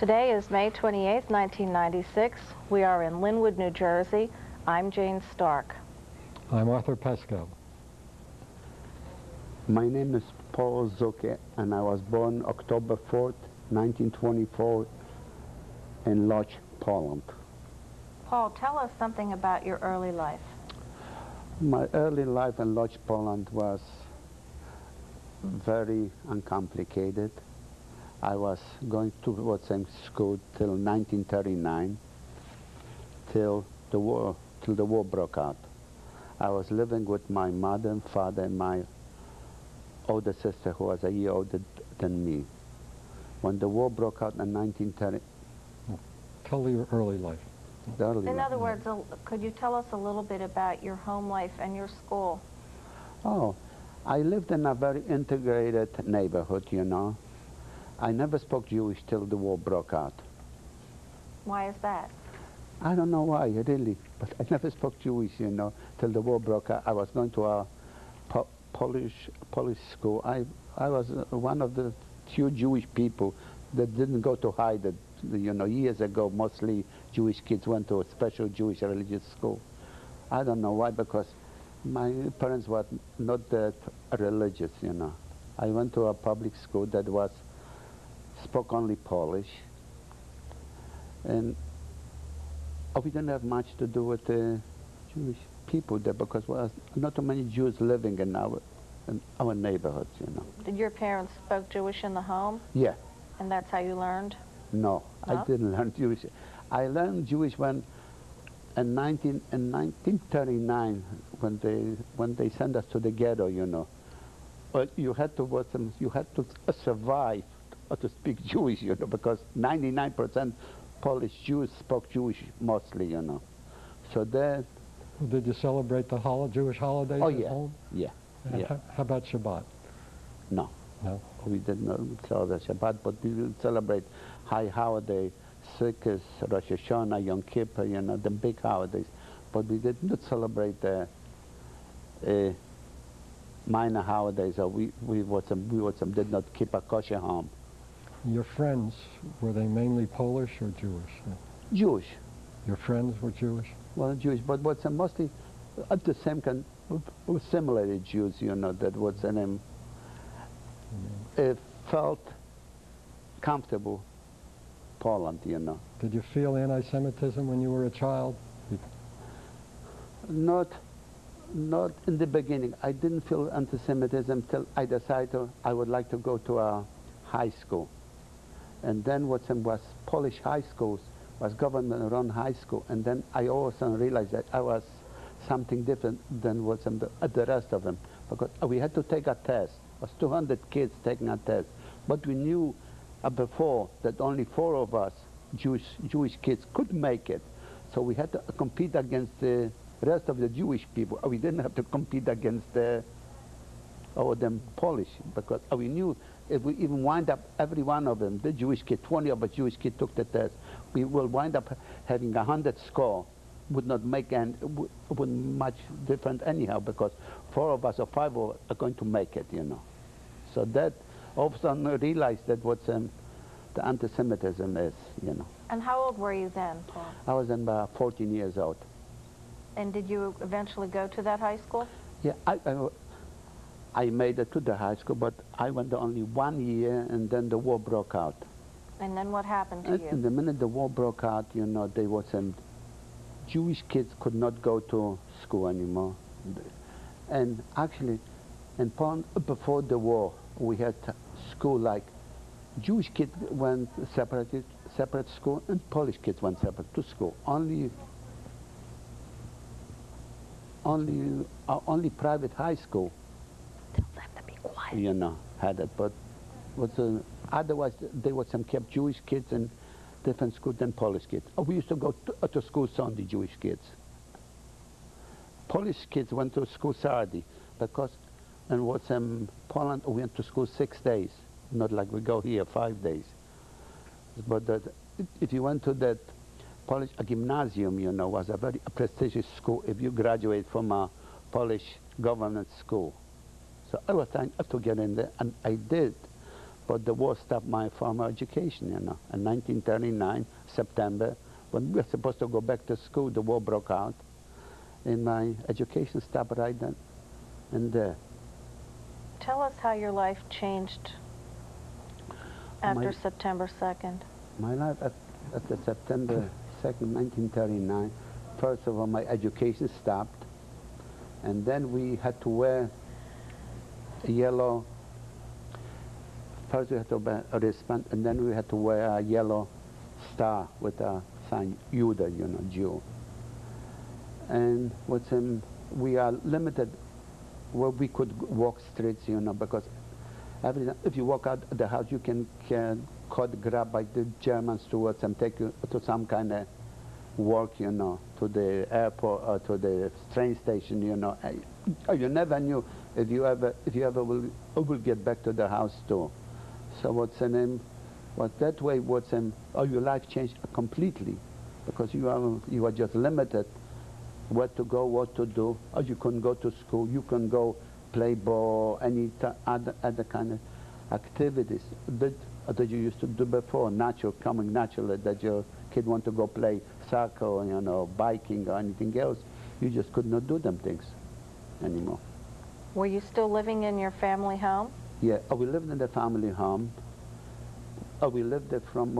Today is May 28, 1996. We are in Linwood, New Jersey. I'm Jane Stark. I'm Arthur Pesco. My name is Paul Zucker, and I was born October 4th, 1924 in Lodz, Poland. Paul, tell us something about your early life. My early life in Lodz, Poland was very uncomplicated. I was going to same school till 1939, till the war broke out. I was living with my mother and father and my older sister, who was a year older than me. When the war broke out in 1930... Tell your early life. In other words, could you tell us a little bit about your home life and your school? Oh, I lived in a very integrated neighborhood, you know. I never spoke Jewish till the war broke out. Why is that? I don't know why, really, but I never spoke Jewish, you know, till the war broke out. I was going to a Polish school. I was one of the few Jewish people that didn't go to hide it. You know, years ago, mostly Jewish kids went to a special Jewish religious school. I don't know why, because my parents were not that religious, you know. I went to a public school that spoke only Polish, and we didn't have much to do with the Jewish people there, because there was not too many Jews living in our neighborhoods, you know. Did your parents spoke Jewish in the home? Yeah. And that's how you learned? No, I didn't learn Jewish. I learned Jewish when, in 1939, when they sent us to the ghetto, you know. But you had to survive to speak Jewish, you know, because 99% Polish Jews spoke Jewish mostly, you know. So that... Did you celebrate the Jewish holidays at home? Yeah. How about Shabbat? No. No? We did not celebrate Shabbat, but we would celebrate high holiday, Sukkot, Rosh Hashanah, Yom Kippur, you know, the big holidays. But we did not celebrate the minor holidays, or we did not keep a kosher home. Your friends, were they mainly Polish or Jewish? Jewish. Your friends were Jewish? Well, Jewish, but mostly at the same kind, similar Jews, you know, that was in them. It felt comfortable, Poland, you know. Did you feel anti-Semitism when you were a child? Not in the beginning. I didn't feel anti-Semitism till I decided I would like to go to a high school. And then what was Polish high schools, was government-run high school, and then I also realized that I was something different than what's the rest of them, because we had to take a test. It was 200 kids taking a test, but we knew before that only 4 of us, Jewish kids, could make it. So we had to compete against the rest of the Jewish people. We didn't have to compete against them Polish, because we knew if we even wind up every one of them, the Jewish kid, 20 of us Jewish kids took the test, we will wind up having 100 score. Would not make wouldn't much different anyhow, because 4 of us or 5 are going to make it, you know. So that all of a sudden I realized that what the anti-Semitism is, you know. And how old were you then, Paul? I was about 14 years old. And did you eventually go to that high school? Yeah, I made it to the high school, but I went only 1 year, and then the war broke out. And then what happened to you? And the minute the war broke out, you know, there wasn't... Jewish kids could not go to school anymore. And actually, in Poland, before the war, we had school like Jewish kids went separate school, and Polish kids went separate to school. Only private high school, Tell them to be quiet. you know, had it. But otherwise, there was some kept Jewish kids in different schools than Polish kids. We used to go to school Sunday, Jewish kids. Polish kids went to school Saturday, because in Poland we went to school 6 days, not like we go here 5 days. But if you went to that Polish gymnasium, you know, was a very prestigious school if you graduate from a Polish government school. So I was trying to get in there, and I did. But the war stopped my formal education, you know. In 1939, September, when we were supposed to go back to school, the war broke out, and my education stopped right then and there. Tell us how your life changed after My- September 2nd. My life after September 2nd, 1939, first of all, my education stopped, and then we had to wear a yellow, first we had to wear a wristband, and then we had to wear a yellow star with a sign, Judah, you know, Jew. And what's we are limited where we could walk streets, you know, because if you walk out of the house, you can caught grabbed by the Germans towards and take you to some kind of work, you know, to the airport or to the train station, you know. You never knew if you ever will get back to the house too. So what's the name? But that way, your life changed completely, because you are just limited where to go, what to do. Or you couldn't go to school. You can go play ball, any other kind of activities that you used to do before, coming naturally, that your kid want to go play soccer, or, you know, biking or anything else. You just could not do them things anymore. Were you still living in your family home? Yeah, we lived in the family home. We lived there from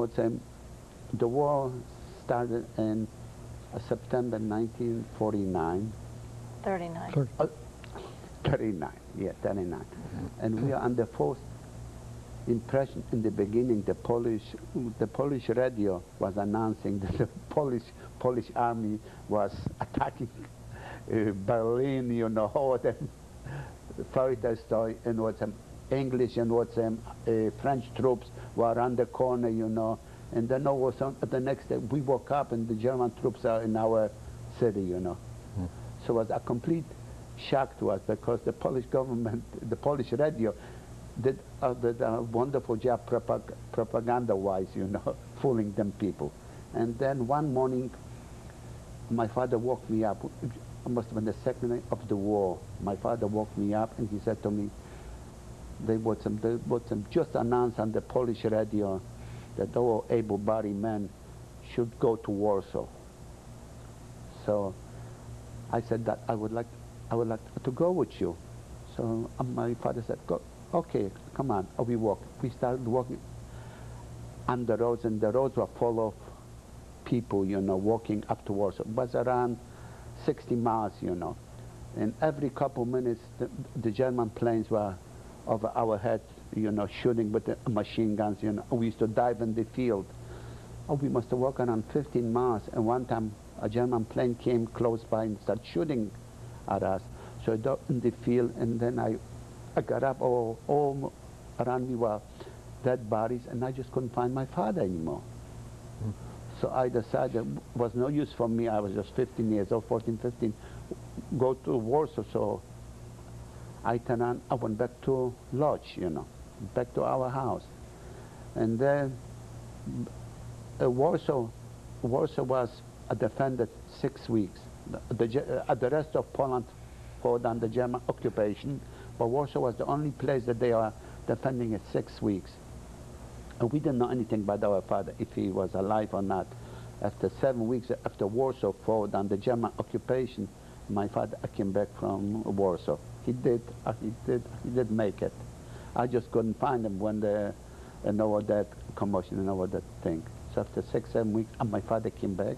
the war started in September 1949. 39. 39, yeah, 39. And we are under forced impression in the beginning. The Polish radio was announcing that the Polish army was attacking Berlin, you know, all the fairy tale story, and what English and what French troops were around the corner, you know. And then all of a sudden, the next day we woke up and the German troops are in our city, you know. So it was a complete shock to us, because the Polish government, the Polish radio, did a wonderful job propaganda-wise, you know, fooling them people. And then one morning, my father woke me up. It must have been the second night of the war. My father woke me up and he said to me, they just announced on the Polish radio that all able-bodied men should go to Warsaw. So I said that I would like to go with you. So my father said, go. Okay, come on. We walked. We started walking on the roads, and the roads were full of people, you know, walking up to Warsaw. It was around 60 miles, you know. And every couple minutes, the German planes were over our heads, you know, shooting with the machine guns, you know. We used to dive in the field. Oh, we must have walked around 15 miles, and one time a German plane came close by and started shooting at us. So I dove in the field, and then I got up, all around me were dead bodies, and I just couldn't find my father anymore. So I decided it was no use for me. I was just 15 years old, 14, 15, go to Warsaw. So I turned on, I went back to Lodz, you know, back to our house. And then Warsaw was defended 6 weeks. The rest of Poland fought under German occupation, but Warsaw was the only place that they are defending it 6 weeks. And we didn't know anything about our father, if he was alive or not. After 7 weeks after Warsaw fought under German occupation, my father came back from Warsaw. He did make it. I just couldn't find him when and all that commotion and all that thing. So after 6, 7 weeks, my father came back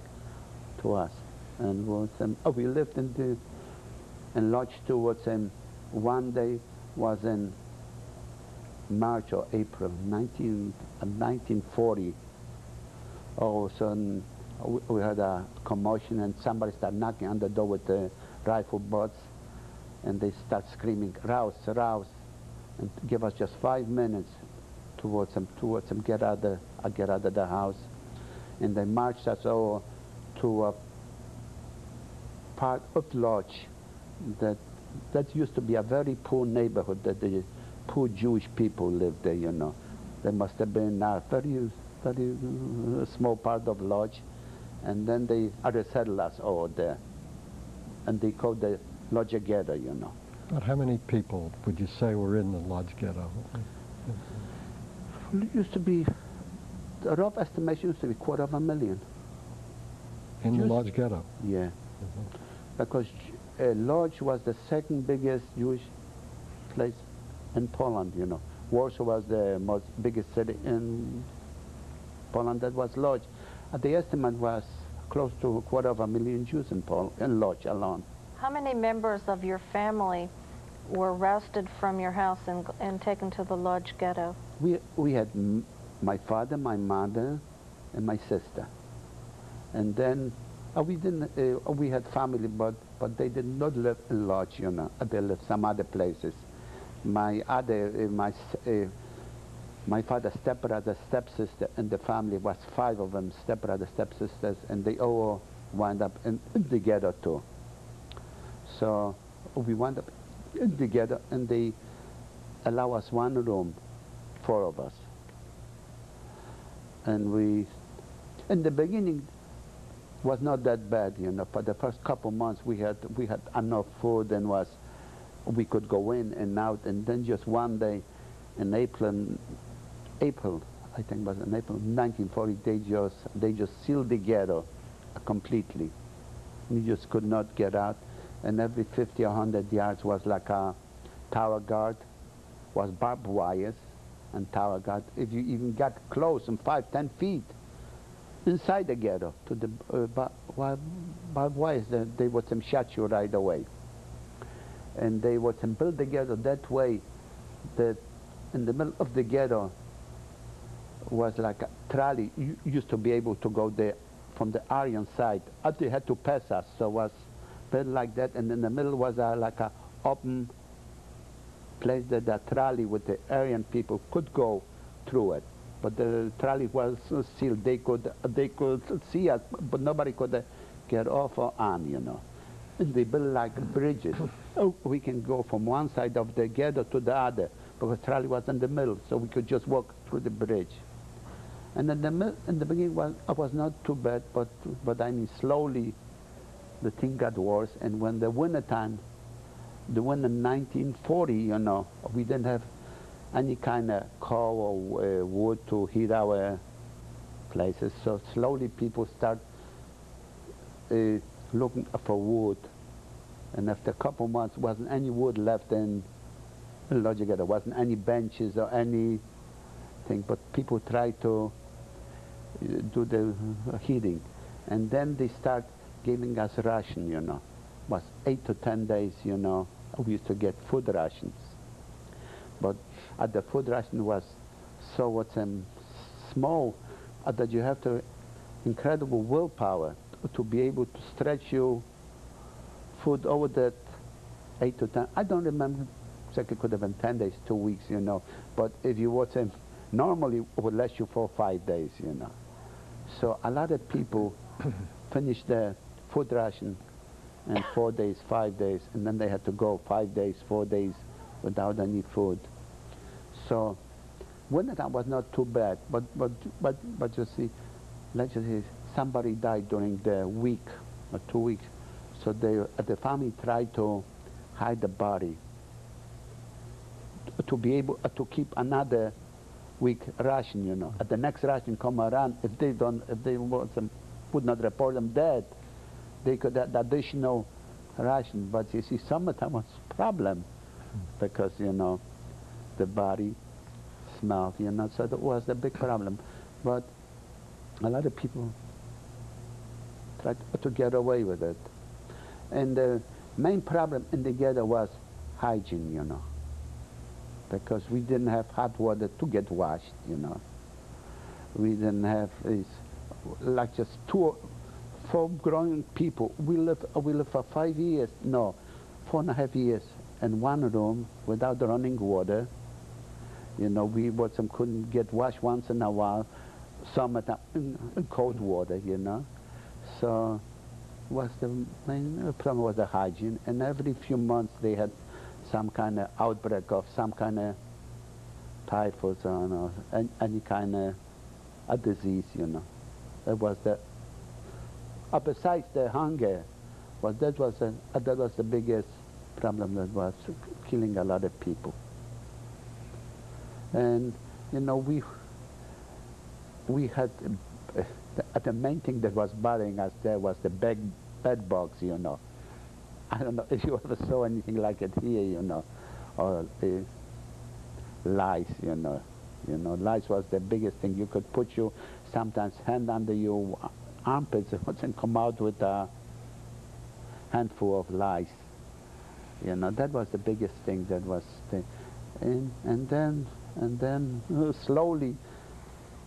to us, and we lived in Lodz towards one day was in March or April 1940. All of a sudden we heard a commotion, and somebody started knocking on the door with the rifle butts, and they start screaming, "Rouse, rouse," and give us just 5 minutes towards them, get out of the house. And they marched us all to a part of Lodz that used to be a very poor neighborhood, that the poor Jewish people lived there, you know. There must have been a very small part of Lodz, and then they resettled us all there, and they called the Lodz ghetto, you know. But how many people would you say were in the Lodz ghetto? It used to be, the rough estimation used to be 250,000. In the Jews? Lodz ghetto. Yeah. Because Lodz was the second biggest Jewish place in Poland, you know. Warsaw was the most biggest city in Poland. That was Lodz. The estimate was close to 250,000 Jews in Lodz alone. How many members of your family were ousted from your house and taken to the Lodz ghetto? We had my father, my mother, and my sister. And then we didn't. We had family, but they did not live in Lodz, you know. They lived some other places. My father's stepbrother, stepsister, and the family was 5 of them, stepbrother, stepsisters, and they all wound up in the ghetto too. So we wound up in the ghetto, and they allow us one room, 4 of us. And we, in the beginning, was not that bad, you know. For the first couple months, we had enough food and we could go in and out. And then just one day, in April, I think it was in April 1940, they just sealed the ghetto completely. You just could not get out. And every 50 or 100 yards was like a tower guard, was barbed wires and tower guard. If you even got close, in 5-10 feet inside the ghetto to the barbed wires, they would shot you right away. And they would build the ghetto that way that in the middle of the ghetto was like a trolley. You used to be able to go there from the Aryan side. They had to pass us, so it was built like that. And in the middle was like a open place that the trolley with the Aryan people could go through it. But the trolley was sealed. They could see us, but nobody could get off or on, you know. And they built like bridges. We can go from one side of the ghetto to the other, because the trolley was in the middle, so we could just walk through the bridge. And in the beginning, it was not too bad, but I mean, slowly the thing got worse. And when the winter time, the winter 1940, you know, we didn't have any kind of coal or wood to heat our places. So slowly people start looking for wood. And after a couple months, wasn't any wood left in Lodz ghetto. There wasn't any benches or anything, but people tried to do the heating. And then they start giving us ration, you know. It was 8 to 10 days, you know. We used to get food rations. But the food ration was so small that you have to incredible willpower to be able to stretch your food over that 8 to 10. I don't remember exactly, could have been 10 days, 2 weeks, you know. But if you would say, normally it would last you 4 or 5 days, you know. So a lot of people finish their food ration in 4 days, 5 days, and then they had to go 5 days, 4 days without any food. So winter time was not too bad, but you see, let's just say somebody died during the week or 2 weeks, so the family tried to hide the body to be able to keep another week ration, you know. At the next ration come around, if they would not report them dead, they could add additional ration. But you see, summertime was a problem because, you know, the body smelled, you know, so that was the big problem. But a lot of people tried to get away with it. And the main problem in the ghetto was hygiene, you know, because we didn't have hot water to get washed, you know. We didn't have like just 4 grown people. We lived for 5 years, no, 4.5 years in one room without running water. You know, we couldn't get washed once in a while, summertime in cold water, you know. So the main problem was the hygiene, and every few months they had some kind of outbreak of some kind of typhus or any kind of a disease, you know. That was besides the hunger, that was the biggest problem that was killing a lot of people. And you know, we had the main thing that was bothering us there was the bed bugs, you know. I don't know if you ever saw anything like it here, you know, or the lice, you know. You know, lice was the biggest thing. You could put your sometimes hand under your armpits and come out with a handful of lice. You know, that was the biggest thing that was the, and then slowly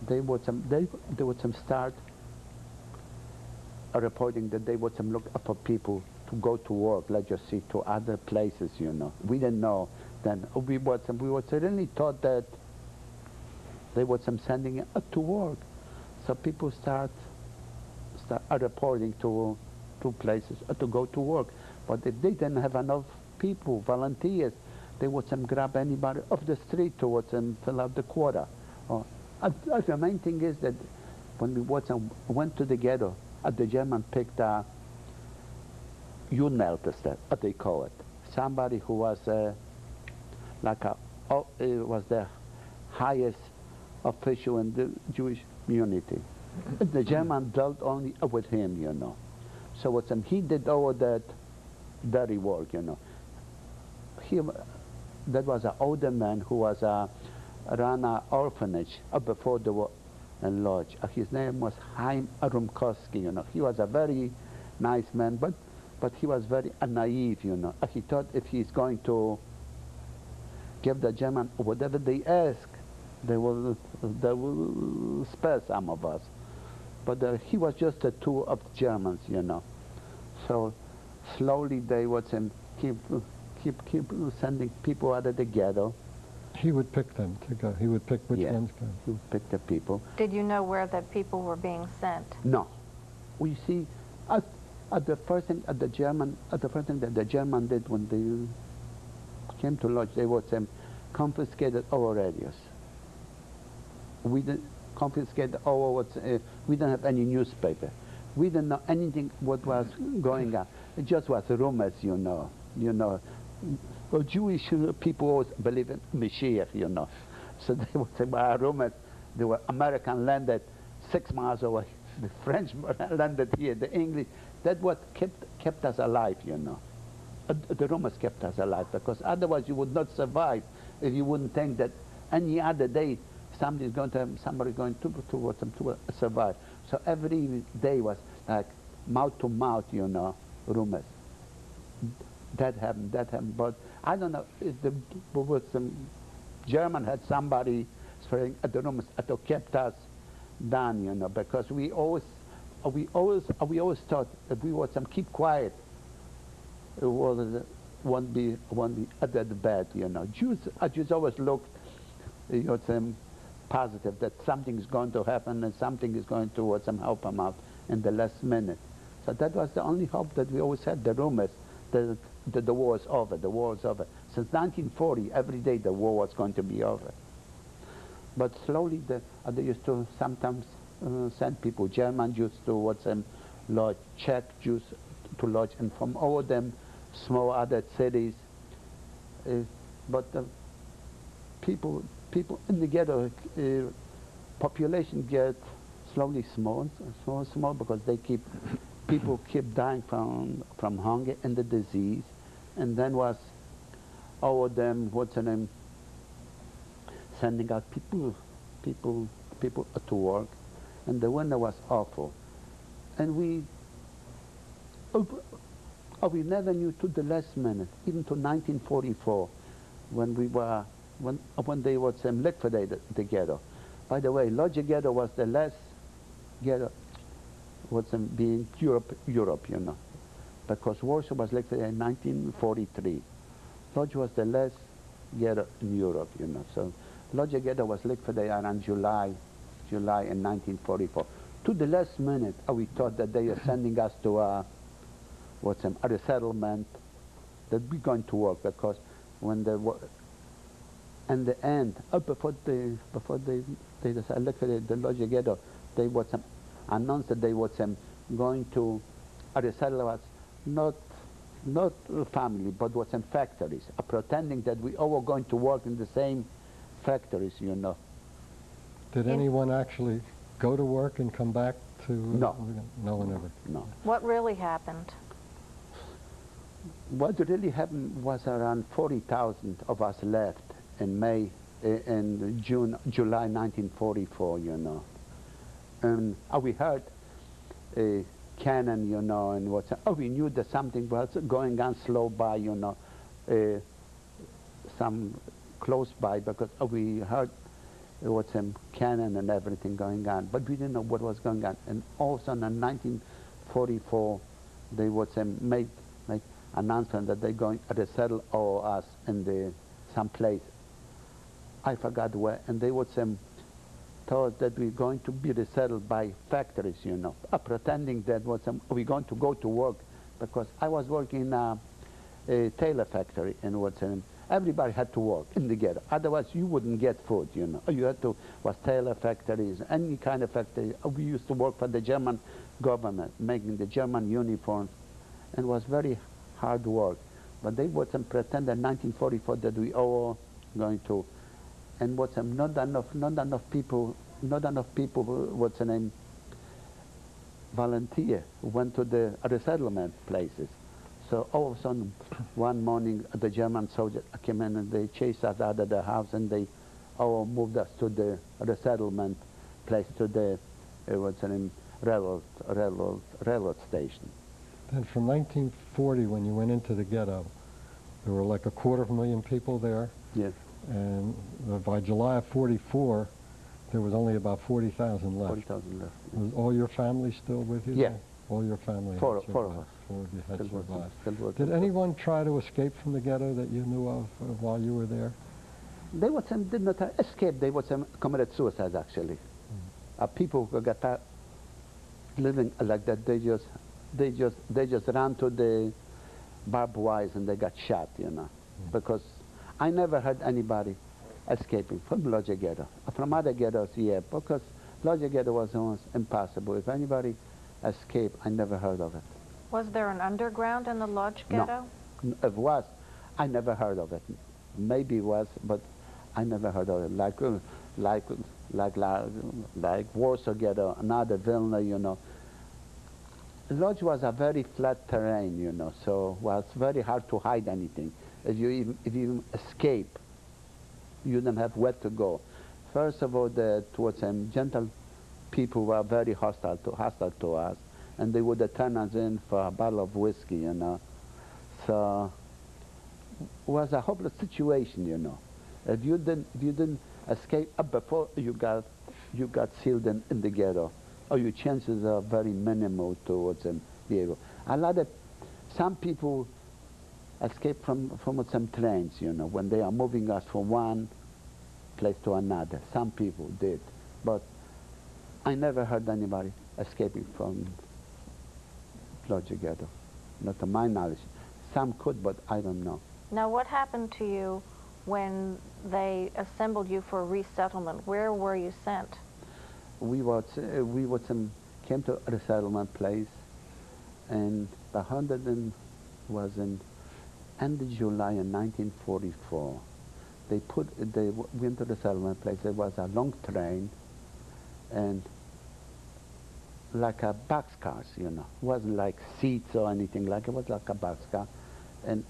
they would start reporting that they would look for people to go to work, let's just see, to other places, you know. We didn't know then. We certainly thought that they were sending it to work. So people start reporting to places to go to work. But if they didn't have enough people, volunteers, they would grab anybody off the street to fill out the quota. The main thing is that when we went to the ghetto, the German picked a Unmeltester, what they call it. Somebody who was was the highest official in the Jewish community. The German dealt only with him, you know. So he did all that dirty work, you know. That was an older man who was ran an orphanage before the war and lodge. His name was Chaim Rumkowski, you know. He was a very nice man, but he was very naive, you know. He thought if he's going to give the German whatever they ask, they will spare some of us. But he was just a tool of Germans, you know. So slowly they would keep sending people out of the ghetto. He would pick them to go. He would pick which ones go. He would pick the people. Did you know where the people were being sent? No. We see at the first thing that the German did when they came to lodge, they would confiscated our radios. We didn't confiscate our we didn't have any newspaper. We didn't know anything what was going on. It just was rumors, you know. You know, well, Jewish people always believe in Mashiach, you know. So they would say, well, rumors. There were American landed 6 miles away. The French landed here. The English. That's what kept us alive, you know. The rumors kept us alive because otherwise you would not survive if you wouldn't think that any other day somebody's going to survive. So every day was like mouth to mouth, you know, rumors. That happened. But I don't know if some German had somebody spreading the rumors that kept us down, you know, because we always thought that we would keep quiet. It won't be that bad, you know. Jews always looked, you know, positive that something is going to happen and something is going to help them out in the last minute. So that was the only hope that we always had. The rumors that the war is over. The war is over. Since 1940, every day the war was going to be over. But slowly, they used to sometimes send people, German Jews to lodge, Czech Jews to lodge, and from all them small other cities. But the people in the ghetto, population get slowly small because people keep dying from hunger and the disease, and then was all of them sending out people to work, and the winter was awful, and we never knew to the last minute, even to 1944, when they would liquidate the ghetto. By the way, Lodge Ghetto was the last ghetto being Europe, you know, because Warsaw was liquidated in 1943. Lodge was the last ghetto in Europe, you know. So Lodge Ghetto was liquidated around July in 1944. To the last minute, we thought that they were sending us to a resettlement that we're going to work, because when in the end, before they liquidated the Lodge Ghetto, they would announced that they were going to resettle us, not family, but was in factories, pretending that we all were going to work in the same factories, you know. Did anyone actually go to work and come back to? No. No one ever. No. What really happened? What really happened was around 40,000 of us left in July 1944, you know. And we heard a cannon, you know, and we knew that something was going on slow by, you know, some close by, because we heard there was some cannon and everything going on, but we didn't know what was going on. And also in 1944, they was make announcement that they're going to resettle all us in some place. I forgot where, and they would told us that we're going to be resettled by factories, you know, pretending that we're going to go to work, because I was working in a tailor factory, and everybody had to work in the ghetto. Otherwise, you wouldn't get food, you know. You had to, was tailor factories, any kind of factory. We used to work for the German government, making the German uniforms, and it was very hard work. But they would pretend in 1944 that we all going to, and not enough people, volunteer, went to the resettlement places. So all of a sudden, one morning, the German soldiers came in and they chased us out of the house, and they all moved us to the resettlement place, to the railroad station. Then from 1940, when you went into the ghetto, there were like 250,000 people there. Yes. And by July of 44, there was only about 40,000 left. 40,000 left. Was all your family still with you? Yeah. There? All your family Four had of survived. us. Four of you had Still working, survived. still working. Did anyone try to escape from the ghetto that you knew of while you were there? They did not escape. They committed suicide, actually. People who got living like that, they just ran to the barbed wires and they got shot, you know. Because I never heard anybody escaping from Lodge Ghetto. From other ghettos, yeah, because Lodge Ghetto was almost impossible. If anybody escaped, I never heard of it. Was there an underground in the Lodge Ghetto? No. If it was, I never heard of it. Maybe it was, but I never heard of it. Like Warsaw Ghetto, another Vilna, you know. Lodge was a very flat terrain, you know, so it was very hard to hide anything. If you escape, you didn't have where to go. First of all, gentle people were very hostile to us, and they would turn us in for a bottle of whiskey, you know. So it was a hopeless situation, you know. If you didn't escape before you got sealed in the ghetto, or your chances are very minimal towards be able. Some people escape from some trains, you know, when they are moving us from one place to another. Some people did, but I never heard anybody escaping from Lodge Ghetto, not to my knowledge. Some could, but I don't know. Now, what happened to you when they assembled you for resettlement? Where were you sent? We came to a resettlement place, and the 100 was in end of July in 1944. They went to the settlement place. There was a long train, and like a boxcars, you know. It wasn't like seats or anything like it. Was like a boxcar, and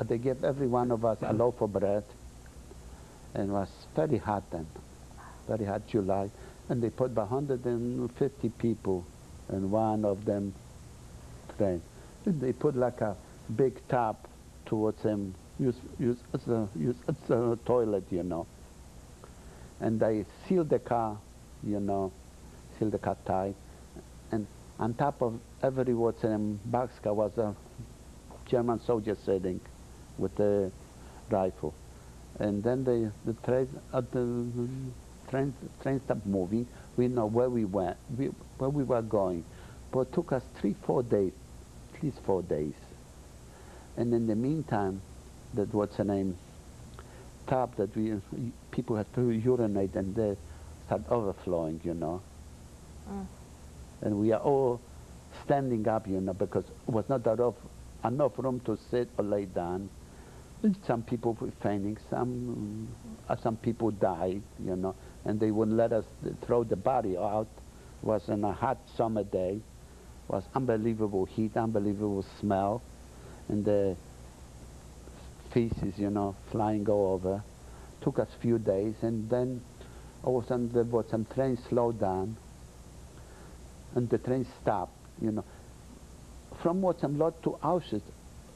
they gave every one of us a loaf of bread, and it was very hot then, very hot July, and they put 150 people in one of them train. And they put like a big tap towards them, use as a toilet, you know. And they sealed the car, you know, sealed the car tight. And on top of every boxcar was a German soldier sitting with a rifle. And then the train stopped moving. We know where we went, where we were going. But it took us 3-4 days, at least 4 days. And in the meantime, that tap that people had to urinate, and they start overflowing, you know. And we are all standing up, you know, because it was not enough room to sit or lay down. And some people were fainting, some people died, you know, and they wouldn't let us throw the body out. It was on a hot summer day. It was unbelievable heat, unbelievable smell, and the feces, you know, flying all over. Took us a few days, and then all of a sudden there was some train slowed down, and the train stopped, you know. From Lot to Auschwitz,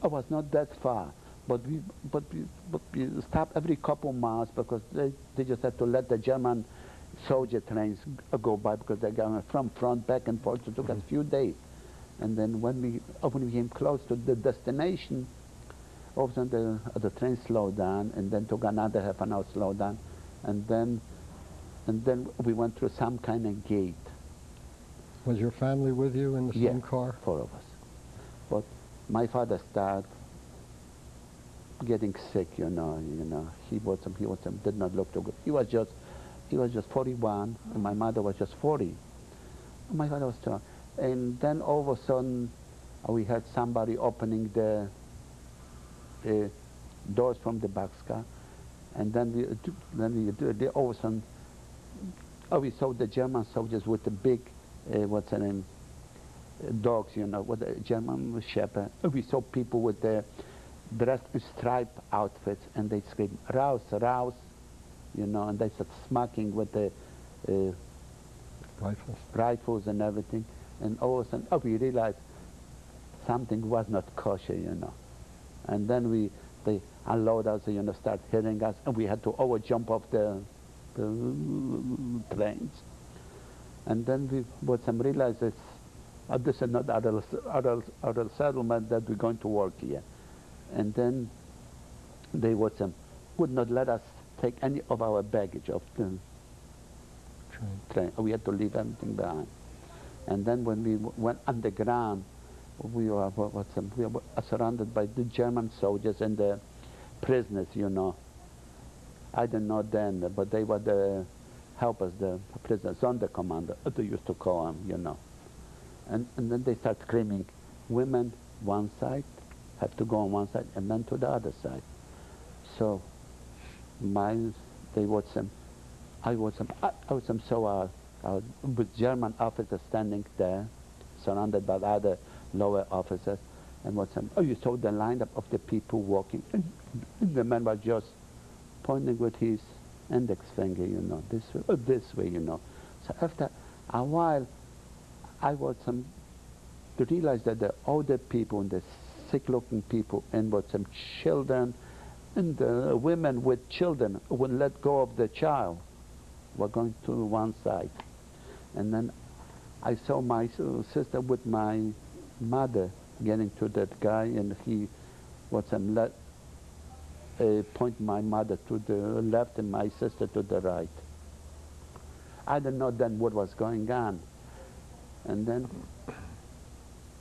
it was not that far, but we stopped every couple miles because they just had to let the German soldier trains go by because they're going from front back and forth. It took us a few days, and then when we came close to the destination, all of a sudden the train slowed down, and then took another half an hour slow down, and then we went through some kind of gate. Was your family with you in the same car? 4 of us. But my father started getting sick, you know. He did not look too good. He was just 41, and my mother was just 40. And my father was strong. And then all of a sudden, we had somebody opening the doors from the boxcar, and then all of a sudden, we saw the German soldiers with the big, what's the name, dogs, you know, with the German shepherd. We saw people with their dressed in striped outfits, and they screamed, "Raus, raus," you know, and they started smacking with the rifles and everything. And all of a sudden, we realized something was not kosher, you know. And then they unload us, you know, start hitting us, and we had to all jump off the planes. And then we realized this is not our settlement, that we're going to work here. And then they would not let us take any of our baggage off the train. We had to leave everything behind. And then when we went underground, we were surrounded by the German soldiers and the prisoners, you know. I didn't know then, but they were the helpers, the prisoners, Sonderkommando, they used to call them, you know. And then they start screaming, women one side, have to go on one side, and men to the other side. So with German officers standing there, surrounded by other lower officers, and you saw the lineup of the people walking, and the man was just pointing with his index finger, you know, this way, you know. So after a while, I was to realize that the older people and the sick-looking people and some children and the women with children wouldn't let go of the child were going to one side. And then I saw my sister with my mother getting to that guy, and he point my mother to the left and my sister to the right. I didn't know then what was going on. And then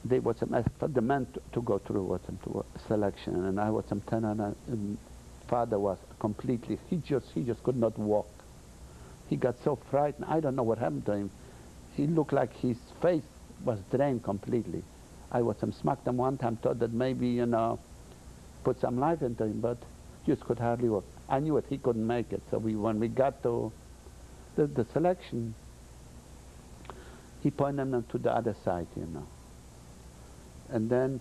they asked for the men to go through to selection, and I was and father was completely, he just could not walk. He got so frightened. I don't know what happened to him. He looked like his face was drained completely. I smacked him one time, thought that maybe, you know, put some life into him, but just could hardly walk. I knew it, he couldn't make it. So when we got to the selection, he pointed them to the other side, you know. And then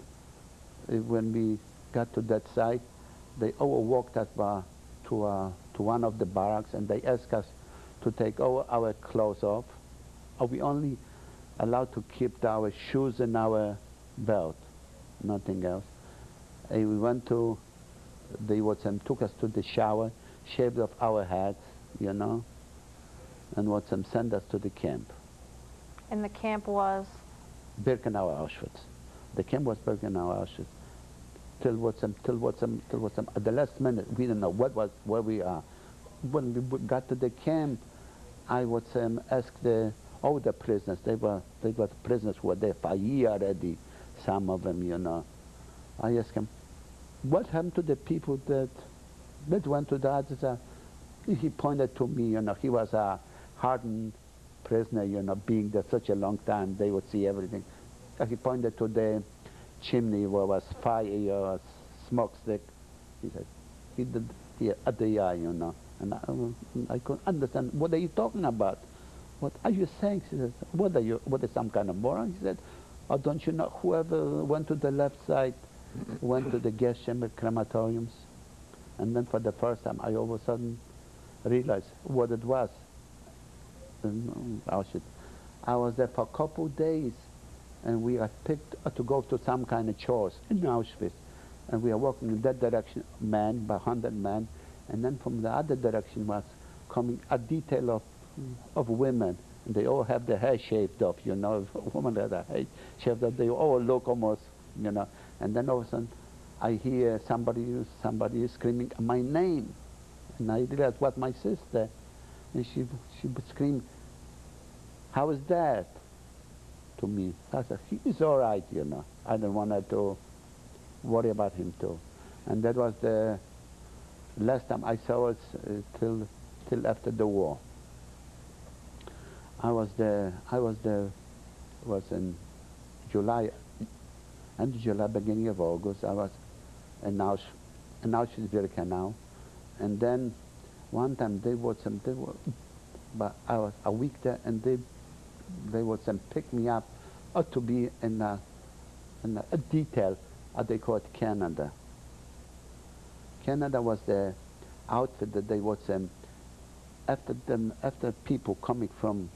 when we got to that side, they all walked us to one of the barracks, and they asked us to take all our clothes off. Are we only allowed to keep our shoes and our belt, nothing else? And we went to, they took us to the shower, shaved off our hats, you know, and sent us to the camp. And the camp was? Birkenau, Auschwitz. The camp was Birkenau, Auschwitz. Till at the last minute, we didn't know where we are. When we got to the camp, I asked all the prisoners. They were prisoners who were there for a year already. Some of them, you know. I asked him, what happened to the people that went to the other side? He pointed to me, you know. He was a hardened prisoner, you know, being there such a long time. They would see everything. He pointed to the chimney where was fire, smoke stick, he said. He did at the eye, you know. And I couldn't understand, what are you talking about? What are you saying? She said, what is some kind of moron? He said, oh, don't you know, whoever went to the left side went to the gas chamber crematoriums. And then for the first time, I all of a sudden realized what it was. And, Auschwitz. I was there for a couple of days, and we are picked to go to some kind of chores in Auschwitz. And we are walking in that direction, man, by 100 men, and then from the other direction was coming a detail of women. And they all have their hair shaved off, you know. If a woman had her hair shaved off, they all look almost, you know. And then all of a sudden, I hear somebody screaming my name, and I realized what my sister, and she would scream, "How is that?" to me. I said, "He's all right, you know. I don't want to worry about him too." And that was the last time I saw it till after the war. I was in July, end of July, beginning of August. I was in Auschwitz-Birkenau, and then one time but I was a week there, and they would pick me up to be in a detail, they call it Canada. Canada was the outfit that they would after people coming from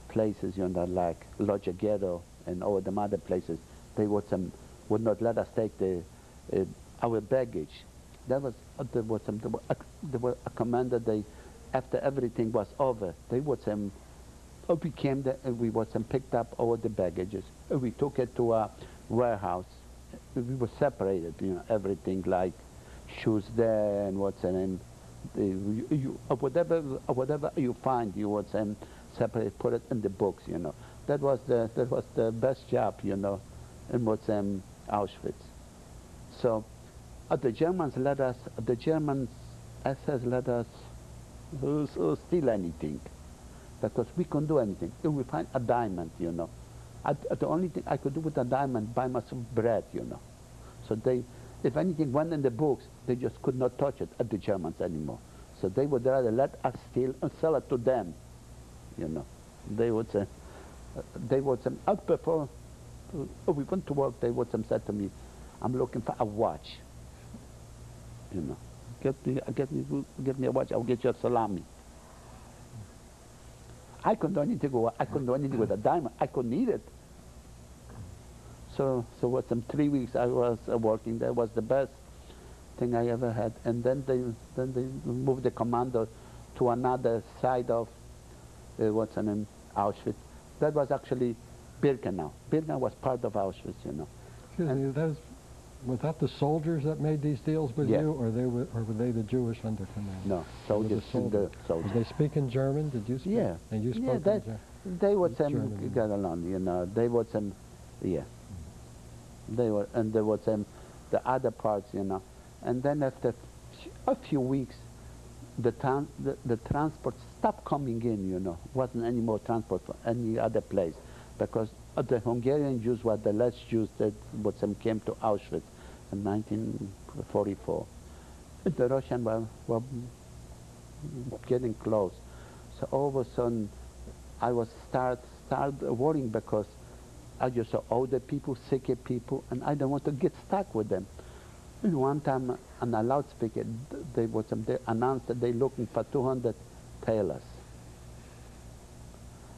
places, you know, like Lodge Ghetto and all the other places, they would not let us take our baggage. That was there was a commander. They, after everything was over, they would we came there and we was picked up all the baggages. We took it to a warehouse. We were separated, you know, everything like shoes there and whatever you find, you would separate, put it in the books, you know. That was the best job, you know, in Auschwitz. So the Germans SS let us steal anything, because we couldn't do anything. If we find a diamond, you know, the only thing I could do with a diamond, buy myself bread, you know. So if anything went in the books, they just could not touch it at the Germans anymore. So they would rather let us steal and sell it to them, you know. They would say, out before we went to work, they would said to me, "I'm looking for a watch, you know. Get me a watch, I'll get you a salami." I couldn't do anything with a diamond. I couldn't eat it. So with 3 weeks I was working there. Was the best thing I ever had. And then they moved the commando to another side of Auschwitz. That was actually Birkenau. Birkenau was part of Auschwitz, you know. Excuse me, was that the soldiers that made these deals with you, or were they the Jewish undercommand? No, soldiers. Did they speak in German? Did you speak? Yeah. And you spoke in German? They would German. get along, you know. They would yeah. They were, and there was the other parts, you know. And then after a few weeks, the transport stopped coming in, you know. Wasn't any more transport from any other place, because the Hungarian Jews were the last Jews that came to Auschwitz in 1944. The Russians were getting close. So all of a sudden, I was start worrying, because I just saw older people, sicker people, and I don't want to get stuck with them. And one time on a loudspeaker, they announced that they're looking for 200 tailors.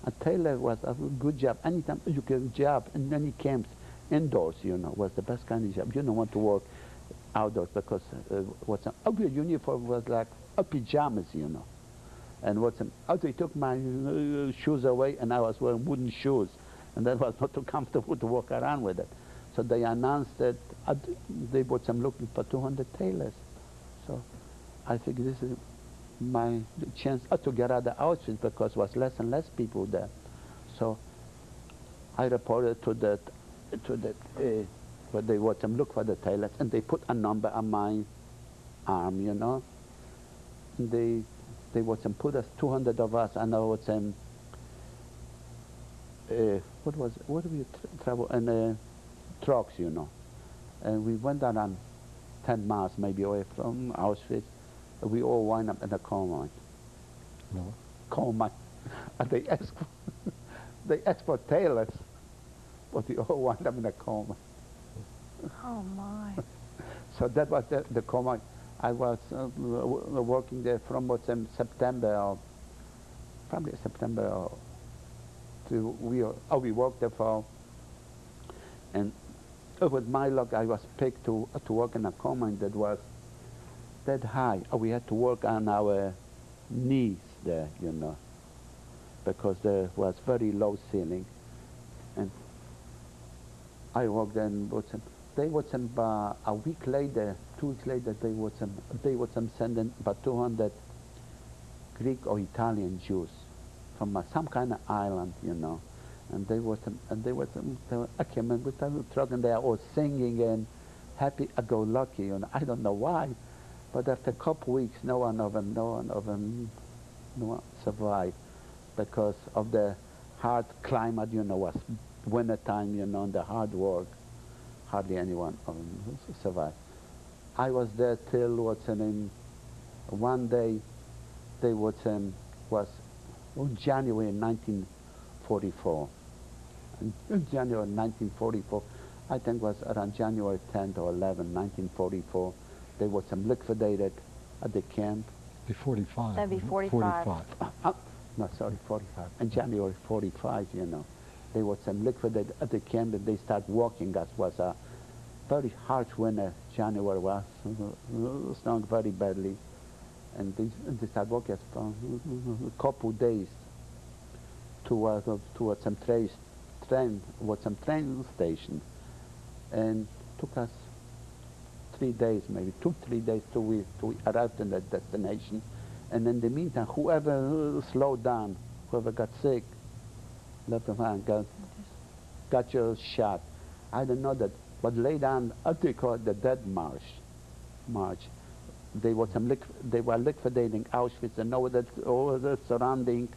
A tailor was a good job. Anytime you get a job in any camps, indoors, you know, was the best kind of job. You don't want to work outdoors, because our uniform was like pajamas, you know. And they took my shoes away, and I was wearing wooden shoes, and that was not too comfortable to walk around with it. So they announced that they were looking for 200 tailors. So I think this is my chance to get out of Auschwitz, because there was less and less people there. So I reported to that where they would look for the tailors, and they put a number on my arm, you know. And they would put us 200 of us, and I would what do we travel in trucks, you know. And we went down on 10 miles maybe away from Auschwitz. We all wind up in a coal mine. No. Coal mine. And they export tailors, but we all wind up in a coal mine. Oh, my. So that was the coal mine. I was working there from September, or probably September, to we worked there for, and with my luck I was picked to work in a coal mine that was that high. We had to work on our knees there, you know, because there was very low ceiling, and I worked there and they would a week later, 2 weeks later, they would send in about 200 Greek or Italian Jews from some kind of island, you know, and I came in with a truck and they were all singing and happy-go-lucky, you know. I don't know why, but after a couple weeks, no one of them survived because of the hard climate, you know, was winter time, you know, and the hard work. Hardly anyone of them survived. I was there till one day they was January 1944. In January 1944, I think was around January 10th or 11th, 1944, they was liquidated at the camp. Be 45. That'd be 45. No, sorry, 45. In January 45, you know, they was liquidated at the camp and they start walking. That was a very harsh winter. January was snowing very badly, and they start walking for a couple days towards some train station, and took us 3 days, maybe 2-3 days till we arrived in the destination. And in the meantime, whoever slowed down, whoever got sick, left behind, got your shot. I don't know that, but later on, they call it the Dead March. They were liquidating Auschwitz and all the surrounding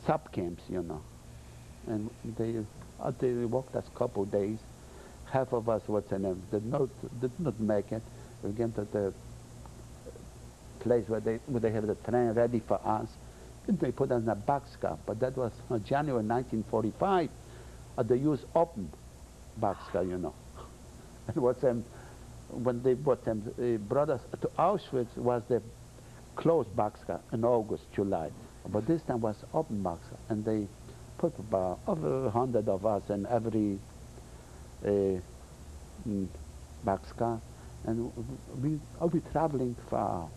sub-camps, you know. And they walked us a couple of days. Half of us did not make it. We came to the place where they have the train ready for us. And they put us in a boxcar, but that was January 1945. They used open boxcar, you know. And when they brought us to Auschwitz, was the closed boxcar in August, July. But this time was open boxcar, and they put about over 100 of us in every boxcar, and I'll be traveling for a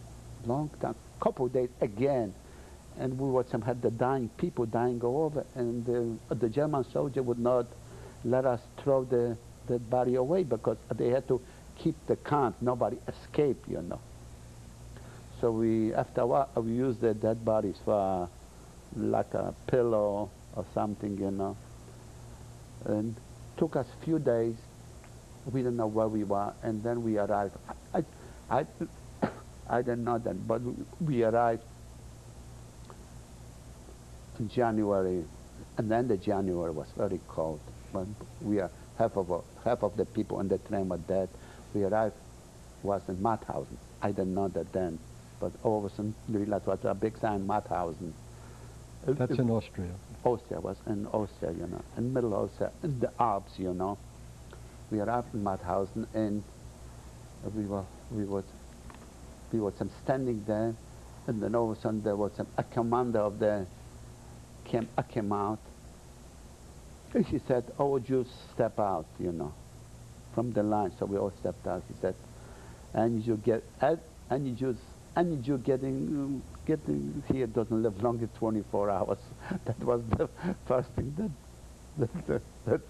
long time, couple of days again, and we had the people dying all over, and the German soldier would not let us throw the body away because they had to keep the count, nobody escaped, you know. So after a while, we used the dead bodies for like a pillow or something, you know. And took us a few days. We didn't know where we were, and then we arrived. I didn't know that, but we arrived in January, and then the January was very cold. But half of the people on the train were dead. We arrived was in Mauthausen. I didn't know that then, but all of a sudden we realized what a big sign, Mauthausen. That's in Austria. Austria was in Austria, you know, in middle Austria, in the Alps, you know. We arrived in Mauthausen, and we were standing there, and then all of a sudden there was a commander of the camp came out, and he said, "Oh, Jews, step out, you know, from the line." So we all stepped out. He said, "And you getting here doesn't live longer than 24 hours." That was the first thing that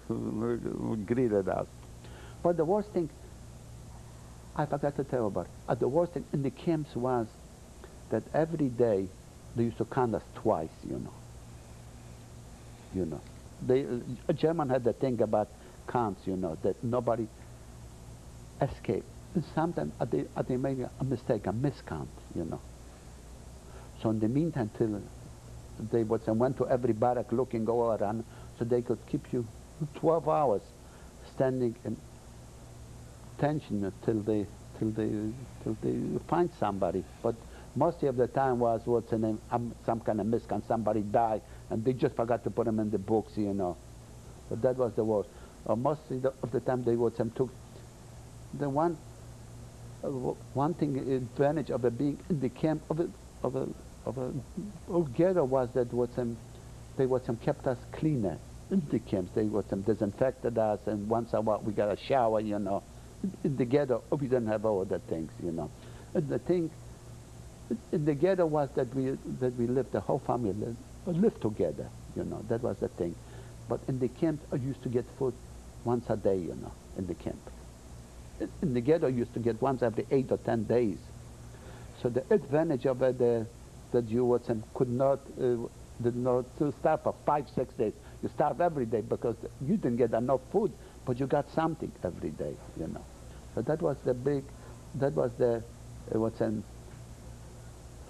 greeted us. But the worst thing, I forgot to tell about it. The worst thing in the camps was that every day they used to count us twice, you know. You know, a German had the thing about counts, you know, that nobody escaped. And sometimes they made a mistake, a miscount, you know. So in the meantime, till they went to every barrack looking all around, so they could keep you 12 hours standing in tension till till they find somebody. But mostly of the time was what's the name, some kind of miscon, somebody died, and they just forgot to put them in the books, you know. But that was the worst. Mostly of the time they would took the one thing advantage of being in the camp of a ghetto was that they kept us cleaner in the camps. They disinfected us, and once in a while we got a shower, you know. In the ghetto, we didn't have all the things, you know. And the thing in the ghetto was that we lived, the whole family lived together, you know. That was the thing. But in the camp, I used to get food once a day, you know, in the camp. In the ghetto, I used to get once every 8 or 10 days. So the advantage of it, that you could not, did not starve for 5, 6 days. You starve every day because you didn't get enough food, but you got something every day, you know. So that was the big, that was the,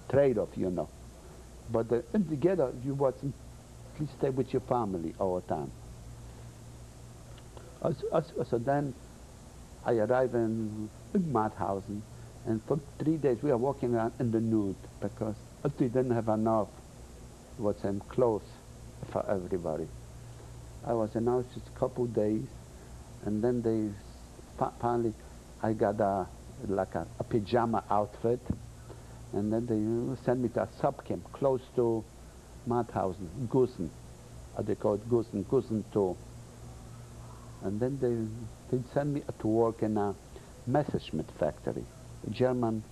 trade-off, you know. But in the ghetto, you please stay with your family all the time. So then I arrived in Mauthausen, and for 3 days we were walking around in the nude because we didn't have enough clothes for everybody. I was in Auschwitz a couple days, and then they finally I got a pajama outfit, and then they sent me to a sub camp close to Mauthausen, Gusen, they call it Gusen 2. And then they sent me to work in a Messerschmitt factory, German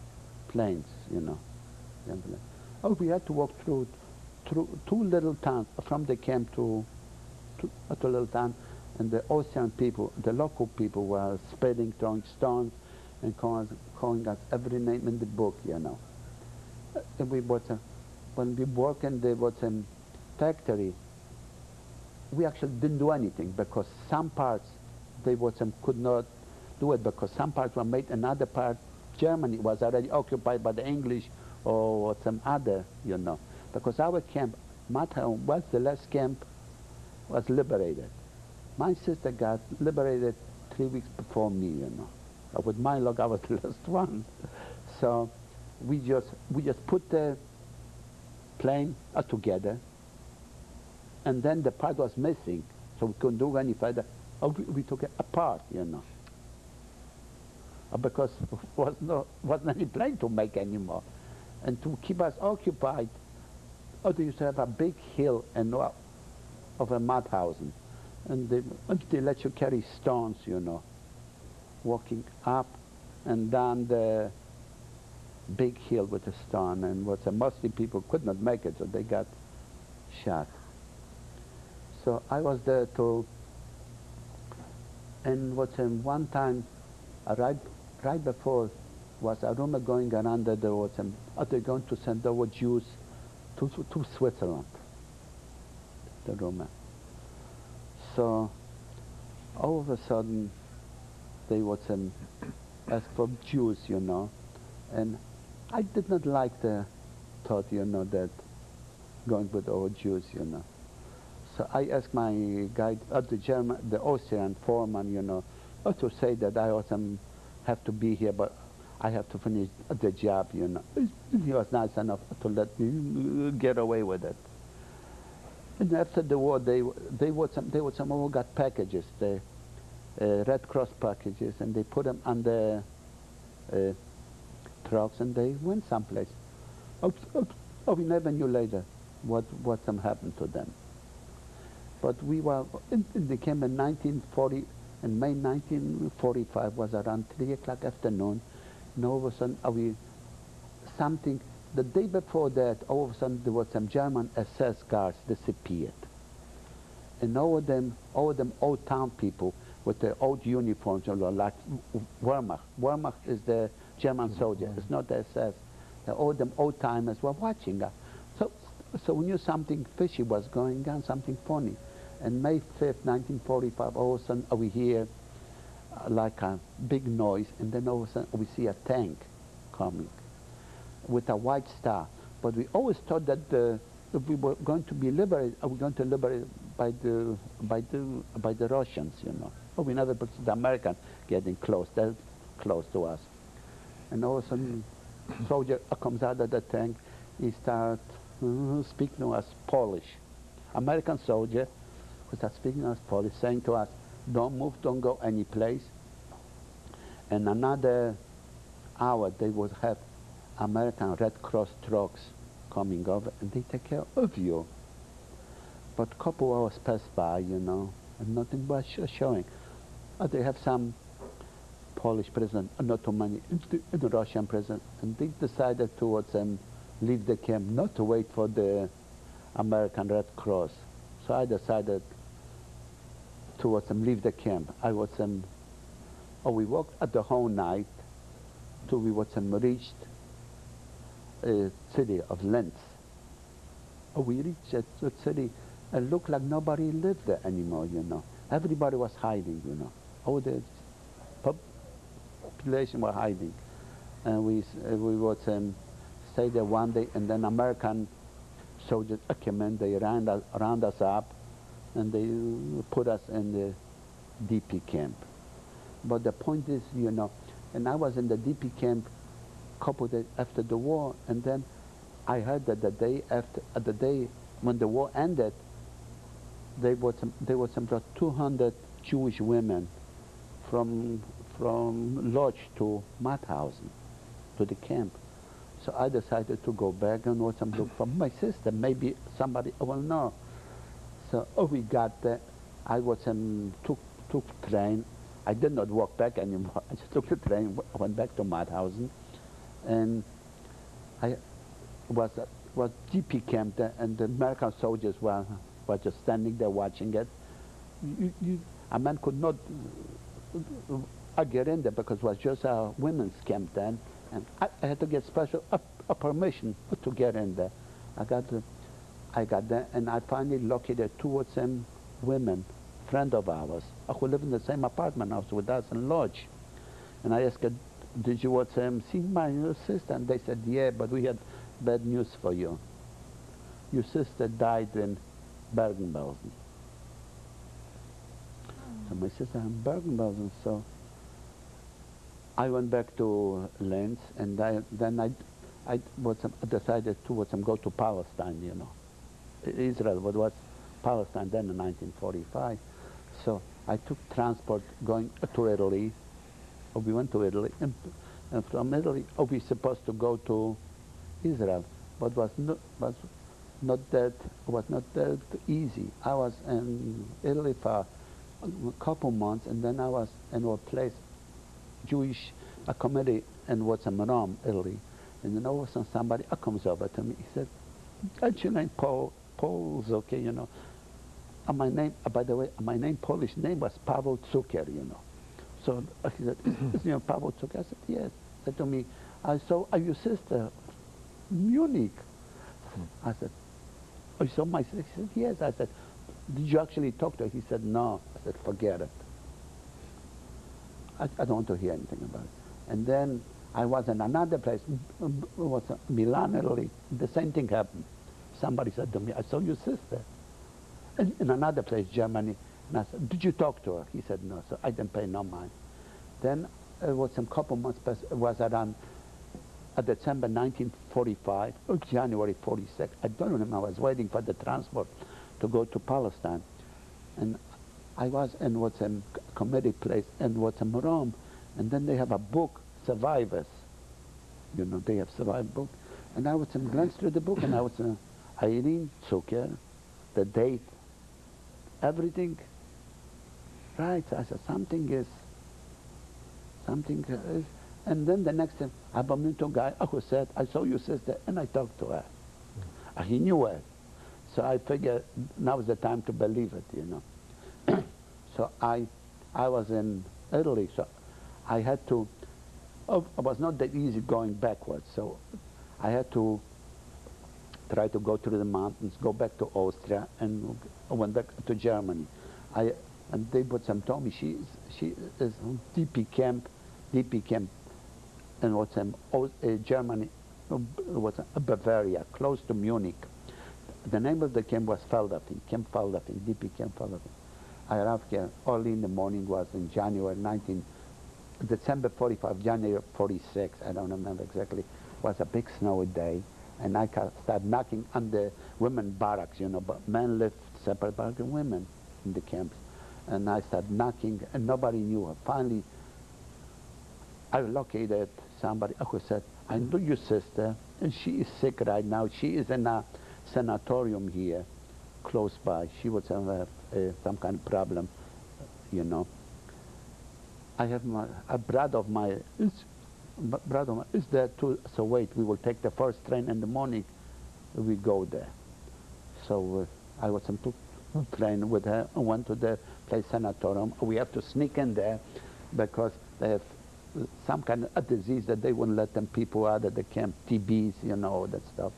planes, you know. Oh, we had to walk through 2 little towns from the camp to a little town, and the Austrian people, the local people, were spitting, throwing stones, and calling us every name in the book, you know. And when we worked in the factory, we actually didn't do anything because some parts they could not do it because some parts were made, another part Germany was already occupied by the English or some other, you know. Because our camp, Mauthausen, was the last camp was liberated. My sister got liberated 3 weeks before me, you know. But with my luck, I was the last one. So we just put the plane together, and then the part was missing, so we couldn't do any further. We took it apart, you know, because there wasn't any plane to make anymore. And to keep us occupied, they used to have a big hill of a Mauthausen, and they let you carry stones, you know, walking up and down the big hill with a stone, and mostly people could not make it, so they got shot. So I was there and one time, right before, was a rumor going around that they're going to send over Jews to Switzerland, the rumor. So all of a sudden, they ask for Jews, you know, and I did not like the thought, you know, that going with all Jews, you know. So I asked my guide, the Austrian foreman, you know, to say that I also have to be here, but I have to finish the job, you know. He was nice enough to let me get away with it. And after the war, they somehow got packages, the Red Cross packages, and they put them on the trucks, and they went someplace. We never knew later what happened to them. But we were in the camp in 1940, in May 1945, was around 3 o'clock afternoon, and all of a sudden the day before that, all of a sudden there was some German SS guards disappeared. And all of them old town people with their old uniforms, you know, like Wehrmacht. Wehrmacht is the German soldier, it's not the SS. All them old timers were watching us. So we knew something fishy was going on, something funny. And May 5th, 1945, all of a sudden we hear like a big noise, and then all of a sudden we see a tank coming with a white star. But we always thought that if we were going to be liberated, we were going to liberate by the Russians, you know. But we never put the Americans getting close to us. and all of a sudden, soldier comes out of the tank. He starts speaking to us Polish. American soldier who starts speaking to us Polish, saying to us, "Don't move, don't go any place." And another hour, they would have American Red Cross trucks coming over, and they take care of you. But a couple hours pass by, you know, and nothing but showing. They have some Polish prison, not too many, the Russian prison, and they decided towards them leave the camp, not to wait for the American Red Cross. So I decided towards them leave the camp. I was we walked at the whole night till we reached city of Linz. We reached that city. It looked like nobody lived there anymore, you know. Everybody was hiding, you know. All the population were hiding. And we stayed there one day, and then American soldiers came in, they round us up, and they put us in the DP camp. But the point is, you know, and I was in the DP camp a couple days after the war, and then I heard that the day when the war ended, there was about 200 Jewish women from Lodz to Mauthausen, to the camp. So I decided to go back and look for my sister. Maybe somebody will know. So we got there. I took train. I did not walk back anymore. I just took the train, went back to Mauthausen, and I was GP camp there, and the American soldiers were just standing there watching it. A man could not get in there because it was just a women's camp then, and I had to get special permission to get in there. I got there, and I finally located two of them women, friend of ours, who live in the same apartment house with us in Lodz. And I asked her, "Did you see my sister?" And they said, "Yeah, but we had bad news for you. Your sister died in Bergen-Belsen." So my sister in Bergen-Belsen, so I went back to Linz, and then I decided to go to Palestine, you know. Israel was Palestine then in 1945. So I took transport going to Italy. We went to Italy, and from Italy we were supposed to go to Israel, but was not that easy. I was in Italy for a couple months, and then I was in a place, Jewish committee in Rome, Italy, and then all of a sudden somebody comes over to me. He said, "That's your name, Paul? Paul's okay, you know." And my name, by the way, my Polish name was Paweł Zucker, you know. So he said, "Is your Paweł Zucker?" I said, "Yes." He said to me, "I saw your sister, Munich." I said, "Oh, you saw my sister?" He said, "Yes." I said, "Did you actually talk to her?" He said, "No." I said, "Forget it. I don't want to hear anything about it." And then I was in another place, was Milan, Italy. The same thing happened. Somebody said to me, "I saw your sister." And in another place, Germany, and I said, "Did you talk to her?" He said, "No." So I didn't pay no mind. Then it was some couple months past, it was around December 1945, or January 46. I don't remember. I was waiting for the transport to go to Palestine. And I was in committee place in Rome. And then they have a book, Survivors. You know, they have survived book. And I was glanced through the book, and I was Irene Zucker, the date, everything. Right, so I said, something is. And then the next time, I bumped into a guy who said, "I saw your sister," and I talked to her. He knew her. So I figured now is the time to believe it, you know. So I was in Italy, so I had to, it was not that easy going backwards, so I had to try to go through the mountains, go back to Austria, and I went back to Germany. And they told me she is DP camp, and Germany, Bavaria, close to Munich. The name of the camp was Feldafing, Camp Feldafing, DP Camp Feldafing. I arrived here early in the morning, was in January December 45, January 46, I don't remember exactly, was a big snowy day, and I started knocking on the women barracks, you know, but men lived separate barracks and women in the camps. And I started knocking, and nobody knew. Finally, I located somebody who said, I know your sister, and she is sick right now. She is in a sanatorium here, close by. She was have some kind of problem, you know. I have a brother of mine is there too, so wait, we will take the first train in the morning, we go there. So I was on train with her and went to the place sanatorium. We have to sneak in there because they have some kind of a disease that they wouldn't let them people out of the camp, TBs, you know, all that stuff.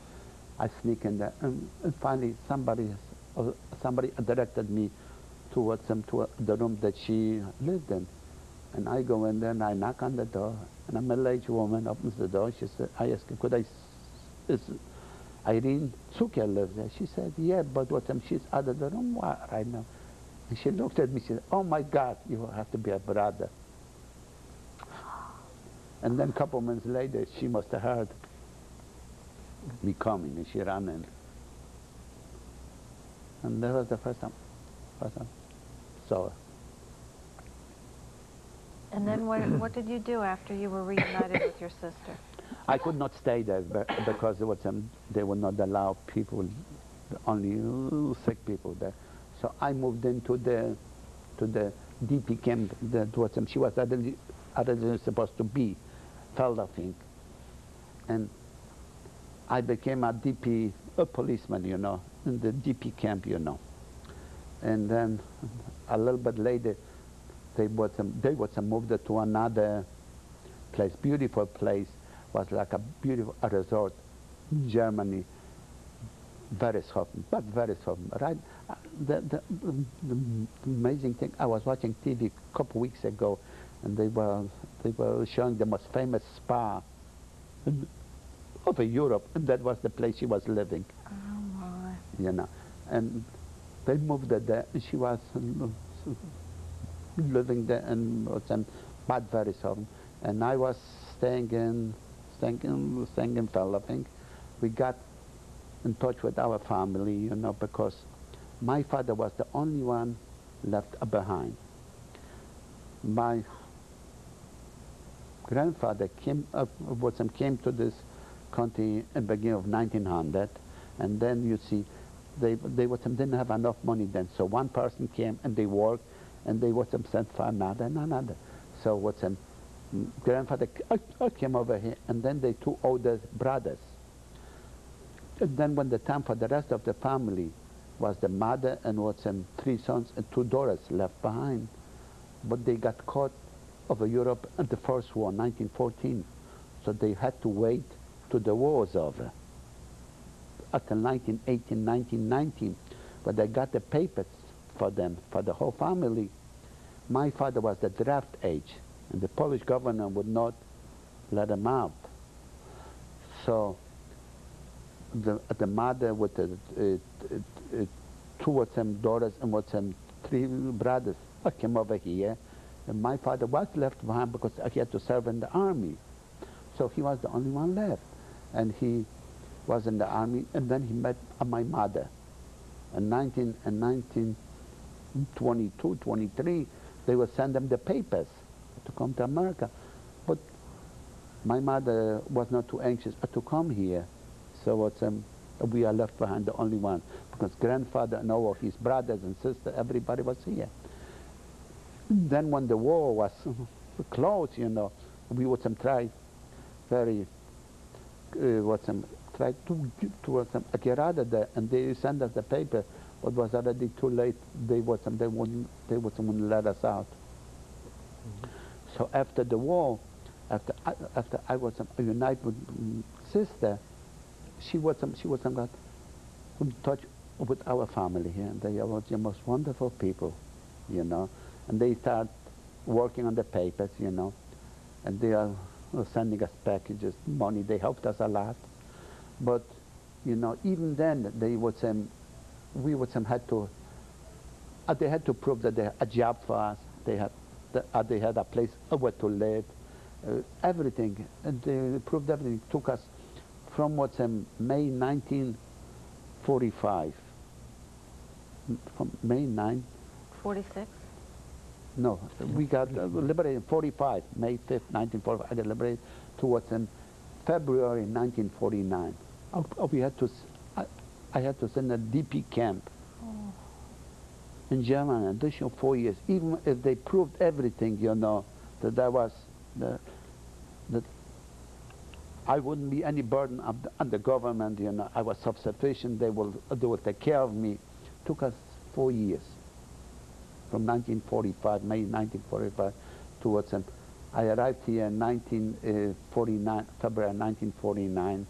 I sneak in there, and finally somebody directed me towards the room that she lived in. And I go in there and I knock on the door, and a middle-aged woman opens the door. She said, I asked her, is Irene Zucker lives there? She said, yeah, but she's out of the room right now. And she looked at me, she said, oh my God, you have to be a brother. And then a couple minutes later, she must have heard me coming, and she ran in. And that was the first time I saw her. And then what did you do after you were reunited with your sister? I could not stay there because there was they would not allow people, only sick people there. So I moved into the DP camp that was she was originally supposed to be, Feldafing. And I became a DP, a policeman, you know, in the DP camp, you know. And then a little bit later, they moved it to another place, beautiful place, was like a beautiful resort in Germany, Vereshofen, but Vereshofen, right? The amazing thing, I was watching TV a couple weeks ago, and they were showing the most famous spa of Europe, and that was the place she was living. Oh my! You know, and they moved her there, and she was living there in Bad Vereshofen, and I was staying in Feldafing. We got in touch with our family, you know, because my father was the only one left behind. My grandfather came to this country in the beginning of 1900, and then you see, they didn't have enough money then, so one person came and they worked, and they sent for another and another. So grandfather came over here, and then they two older brothers. And then when the time for the rest of the family was the mother and 3 sons and 2 daughters left behind. But they got caught over Europe in the First War, 1914. So they had to wait till the war was over, until 1918, 1919. But they got the papers for them, for the whole family. My father was the draft age, and the Polish government would not let him out. So the mother with the 2 daughters and 3 brothers came over here, and my father was left behind because he had to serve in the army. So he was the only one left, and he was in the army, and then he met my mother. In 1922, 23, they would send them the papers to come to America. But my mother was not too anxious to come here. So we are left behind, the only one, because grandfather and all of his brothers and sisters, everybody was here. Then when the war was closed, you know, we would try very, try to get out of there, and they sent us the paper, but was already too late. They wouldn't let us out. Mm-hmm. So after the war, after I was united with sister, she was got in touch with our family here, and they were the most wonderful people, you know. And they start working on the papers, you know, and they are sending us packages, money. They helped us a lot, but you know, even then they would we had to prove that they had a job for us. They had they had a place where to live, everything, and they proved everything. It took us from what's May 1945, from May 9. 46? No, we got liberated in 45, May 5th, 1945. I got liberated towards February 1949. We had to, I had to send a DP camp in Germany, an additional 4 years. Even if they proved everything, you know, that there was, that I wouldn't be any burden on the government, you know, I was self-sufficient, they will take care of me. Took us 4 years. From 1945, May 1945, towards I arrived here in 1949, February 1949.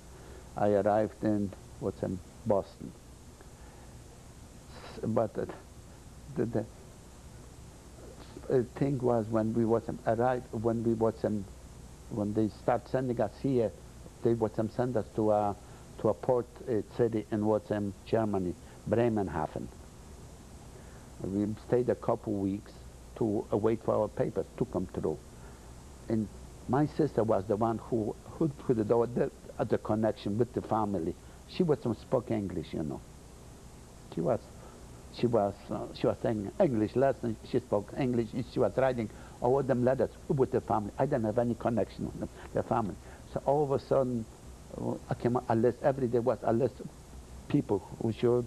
I arrived in Boston. But the thing was when we arrived, when they start sending us here, they send us to a port city in Germany, Bremerhaven. We stayed a couple weeks to wait for our papers to come through. And my sister was the one who put the connection with the family. She spoke English, you know. She was saying English lessons. She spoke English. And she was writing all them letters with the family. I didn't have any connection with the family. So all of a sudden, I came a list. Every day was a list of people who should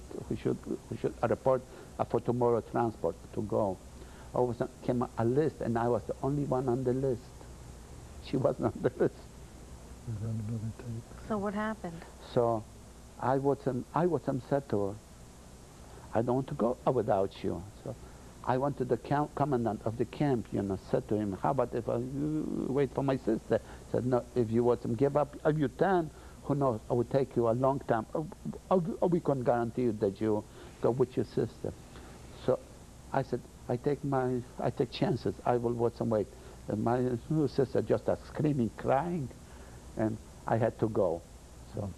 report for tomorrow transport to go. All of a sudden came a list, and I was the only one on the list. She wasn't on the list. So what happened? So I was said to her, I don't want to go without you. So I went to the commandant of the camp, you know, said to him, how about if I wait for my sister? Said, no, if you want to give up, if you can, who knows, it would take you a long time. We can guarantee you that you go with your sister. So I said, I take chances. I will wait. And my sister just started screaming, crying, and I had to go. So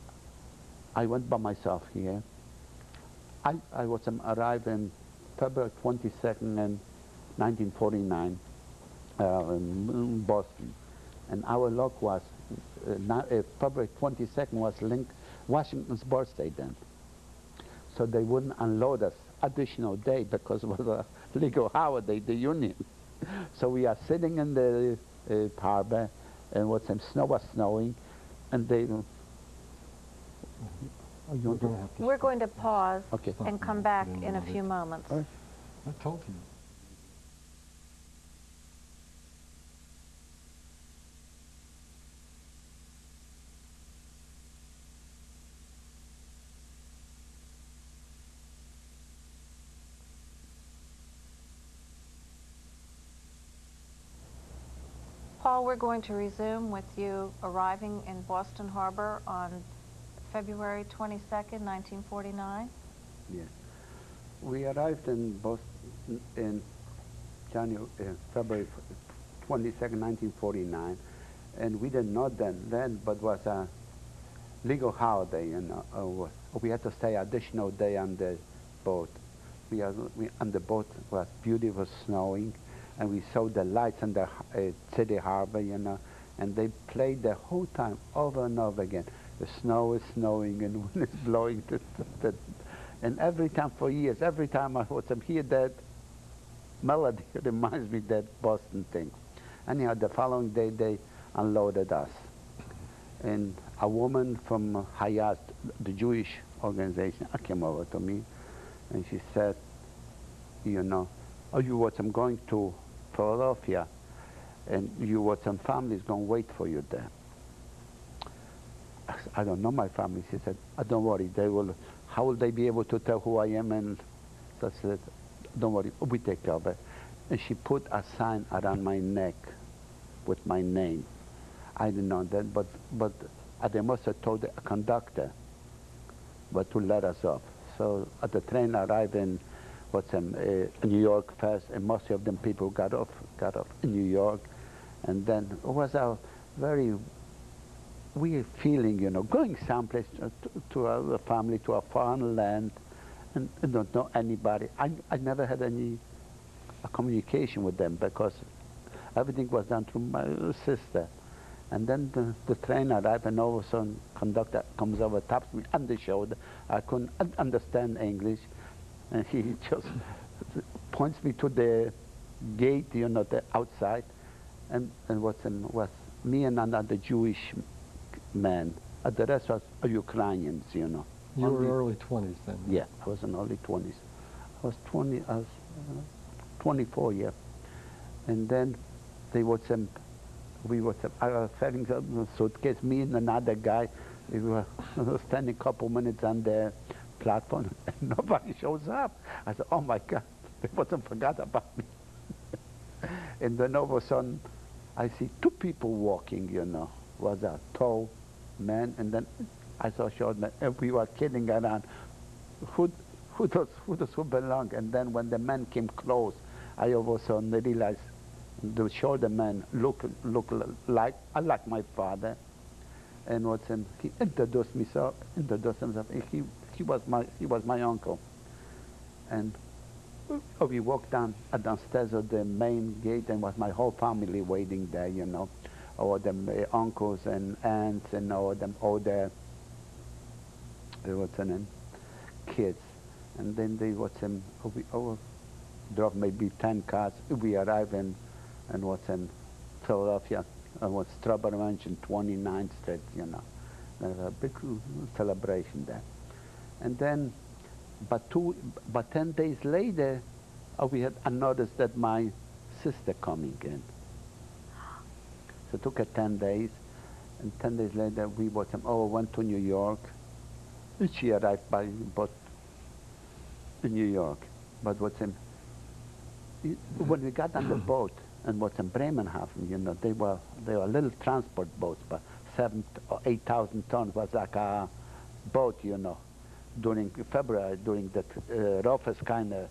I went by myself here. I arrived in February 22nd in 1949 in Boston. And our luck was, February 22nd was Washington's birthday then. So they wouldn't unload us additional day because it was a legal holiday, the Union. So we are sitting in the harbor, and snow was snowing, and they... We're going to pause Okay. and come back in a few moments. I told you. Paul, we're going to resume with you arriving in Boston Harbor on February 22nd, 1949. Yeah. We arrived in Boston in February 22nd, 1949, and we didn't know then, but it was a legal holiday, you know. We had to stay additional day on the boat. On the boat was beautiful, snowing, and we saw the lights in the city harbor, you know, and they played the whole time over and over again. The snow is snowing and wind is blowing. And every time for years, every time I hear that melody, it reminds me that Boston thing. Anyhow, the following day they unloaded us. And a woman from Hayat, the Jewish organization, came over to me and she said, you know, oh, you going to Philadelphia, and some families going to wait for you there. I don't know my family. She said, don't worry, how will they be able to tell who I am? And so I said, don't worry, we take care of it. And she put a sign around my neck with my name. I didn't know that, but they must have told the conductor to let us off. So the train arrived in New York first, and most of them people got off in New York, and then it was a very weird feeling, you know, going someplace to a family, to a foreign land, and don't know anybody. I never had any communication with them because Everything was done through my sister. And then the train arrived, and all of a sudden, conductor comes over, taps me on the shoulder. I couldn't understand English, and he just points me to the gate, you know, the outside, and was me and another Jewish man. The rest was Ukrainians, you know. You were early 20s then? Yeah, I was in early 20s. I was 24, yeah. And then they would send, I was having a suitcase, me and another guy, we were standing a couple minutes on the platform, and nobody shows up. I said, oh my God, they wasn't forgot about me. And then all of a sudden, I see two people walking, you know. Was a tall man, and then I saw a short man, and we were kidding around. Who does who belong? And then when the man came close, I all of a sudden realized the shorter man looked like my father, and he introduced himself. He was my uncle, and we walked downstairs of the main gate, and was my whole family waiting there, you know, all them uncles and aunts and all the kids, and then they drove maybe 10 cars. We arrived in Philadelphia, Strawberry Mansion, 29th Street, you know. There's a big celebration there. And then, but 10 days later, I noticed that my sister coming in. So it took her 10 days, and 10 days later we went to New York. And she arrived by boat in New York. But when we got on the boat, and in Bremenhaven, you know, they were little transport boats, but 7,000 or 8,000 tons was like a boat, you know, during February, during the roughest kind of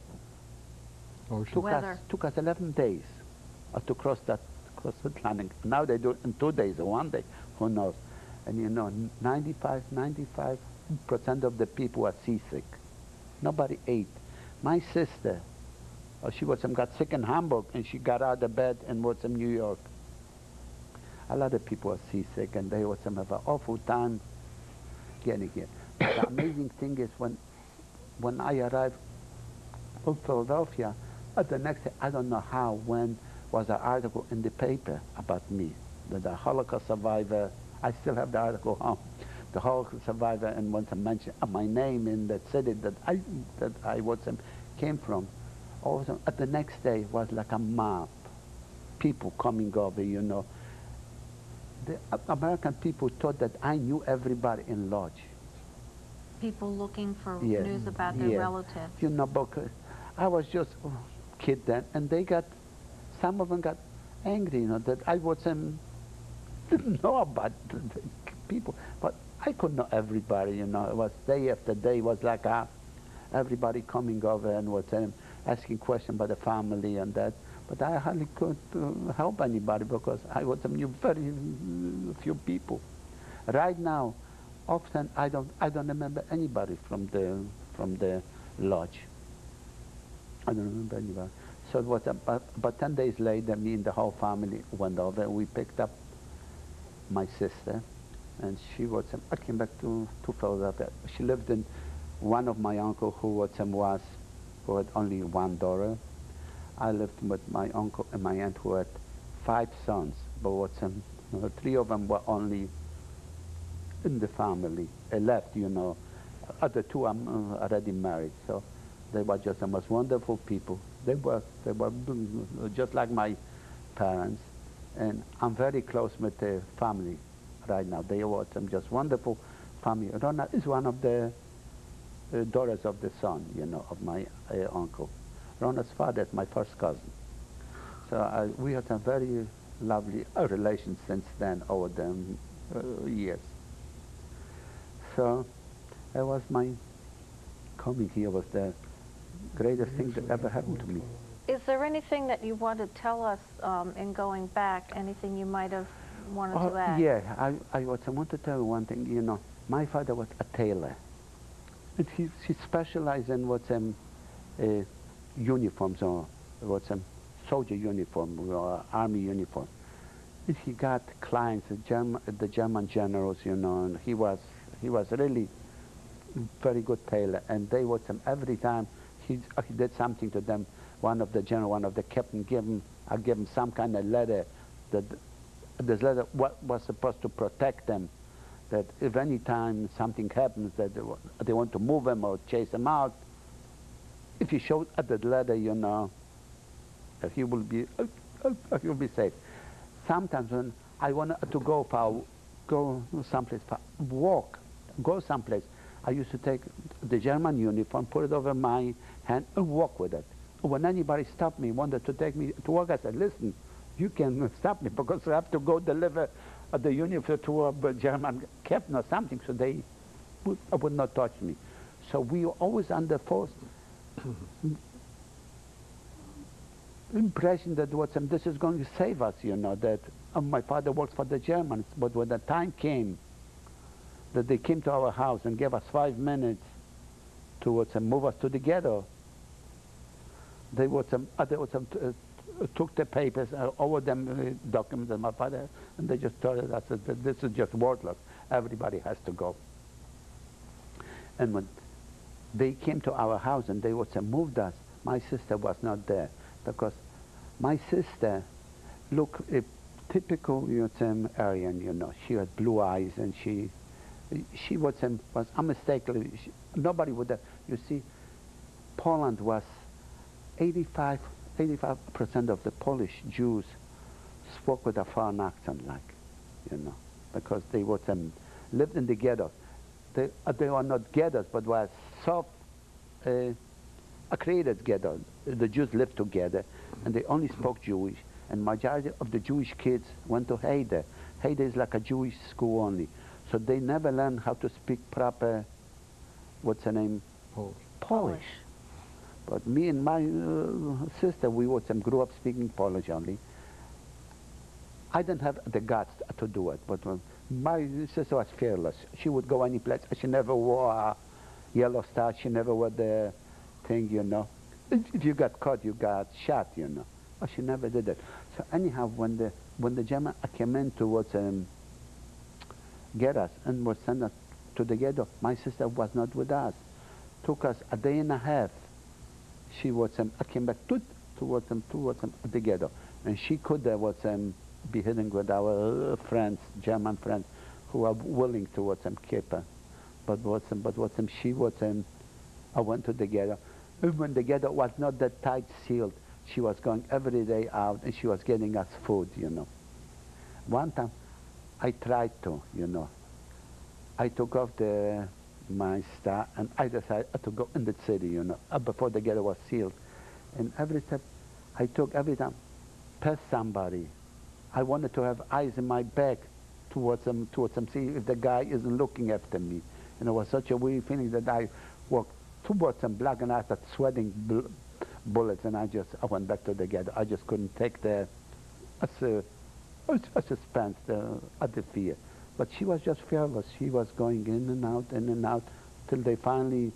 weather. Took us 11 days to cross the Atlantic. Now they do it in 2 days or 1 day, who knows? And you know, 95% of the people are seasick. Nobody ate. My sister, she got sick in Hamburg, and she got out of bed and was in New York. A lot of people are seasick, and they have an awful time getting here. But the amazing thing is when I arrived in Philadelphia, the next day, I don't know how, when, was an article in the paper about me, that the Holocaust survivor. I still have the article home. The Holocaust survivor, and once I mentioned my name in that city that I came from. Also, the next day was like a mob, people coming over, you know. The American people thought that I knew everybody in Lodge. People looking for Yeah. news about their Yeah. relatives. You know, because I was just a kid then, and some of them got angry, you know, that I didn't know about the people, but I could know everybody, you know. It was day after day, it was like everybody coming over and was asking questions about the family and that. But I hardly could help anybody because I knew very few people. Right now, often I don't remember anybody from the lodge. I don't remember anybody. So it was about 10 days later, me and the whole family went over. We picked up my sister, and I came back to Philadelphia. She lived in one of my uncle who had only one daughter. I lived with my uncle and my aunt who had 5 sons, but 3 of them were only in the family, left, you know. Other 2 are already married, so they were just the most wonderful people. They were just like my parents, and I'm very close with the family right now. They were some just wonderful family. Rona is one of the daughters of the son, you know, of my uncle. Rona's father is my first cousin. So we had a very lovely relation since then over the years. So it was my coming here was the greatest thing that ever happened to me. Is there anything that you want to tell us in going back? Anything you might have wanted to add? Yeah, I want to tell you one thing. You know, my father was a tailor. And he specialized in uniforms or soldier uniform or army uniform. And he got clients, the German generals, you know, and he was really very good tailor. And they would every time he did something to them, one of the captain give him some kind of letter that this letter was supposed to protect them. That if any time something happens that they want to move him or chase him out, if he showed at that letter, you know, he will be safe. Sometimes when I wanted to go someplace, go someplace, I used to take the German uniform, put it over my hand, and walk with it. When anybody stopped me, wanted to take me to work, I said, listen, you can stop me because I have to go deliver the uniform to a German captain or something, so they would not touch me. So we were always under force impression that this is going to save us, you know, that my father works for the Germans, but when the time came that they came to our house and gave us 5 minutes to move us to the ghetto, they took the papers, over them documents of my father, and they just told us that this is just worthless. Everybody has to go. And when they came to our house and they moved us, my sister was not there, because my sister looked a typical Aryan, you know. She had blue eyes, and she was unmistakably, nobody would have, you see, Poland was 85% of the Polish Jews spoke with a foreign accent, like, you know, because they lived in the ghettos. They were not ghettos, but were soft, created ghettos. The Jews lived together, and they only spoke Jewish. And majority of the Jewish kids went to Hayde. Hayde is like a Jewish school only, so they never learned how to speak proper. What's the name? Polish. But me and my sister, we grew up speaking Polish only. I didn't have the guts to do it, but my sister was fearless. She would go any place. She never wore a yellow star. She never wore the thing, you know. If you got caught, you got shot, you know. But she never did it. So anyhow, when the German came in to get us and was sent us to the ghetto, my sister was not with us. Took us a day and a half. She came back towards the ghetto, and she could be hidden with our friends, German friends, who were willing to keep her. But she I went to the ghetto. Even when the ghetto was not that tight sealed, she was going every day out, and she was getting us food, you know. One time, I tried to, you know. I took off my star, and I decided to go in the city, you know, before the ghetto was sealed. And every step I took, every time, past somebody, I wanted to have eyes in my back towards them, see if the guy isn't looking after me. And it was such a weird feeling that I walked towards them, black, and I started sweating bullets, and I went back to the ghetto. I just couldn't take the suspense, the fear. But she was just fearless. She was going in and out, till they finally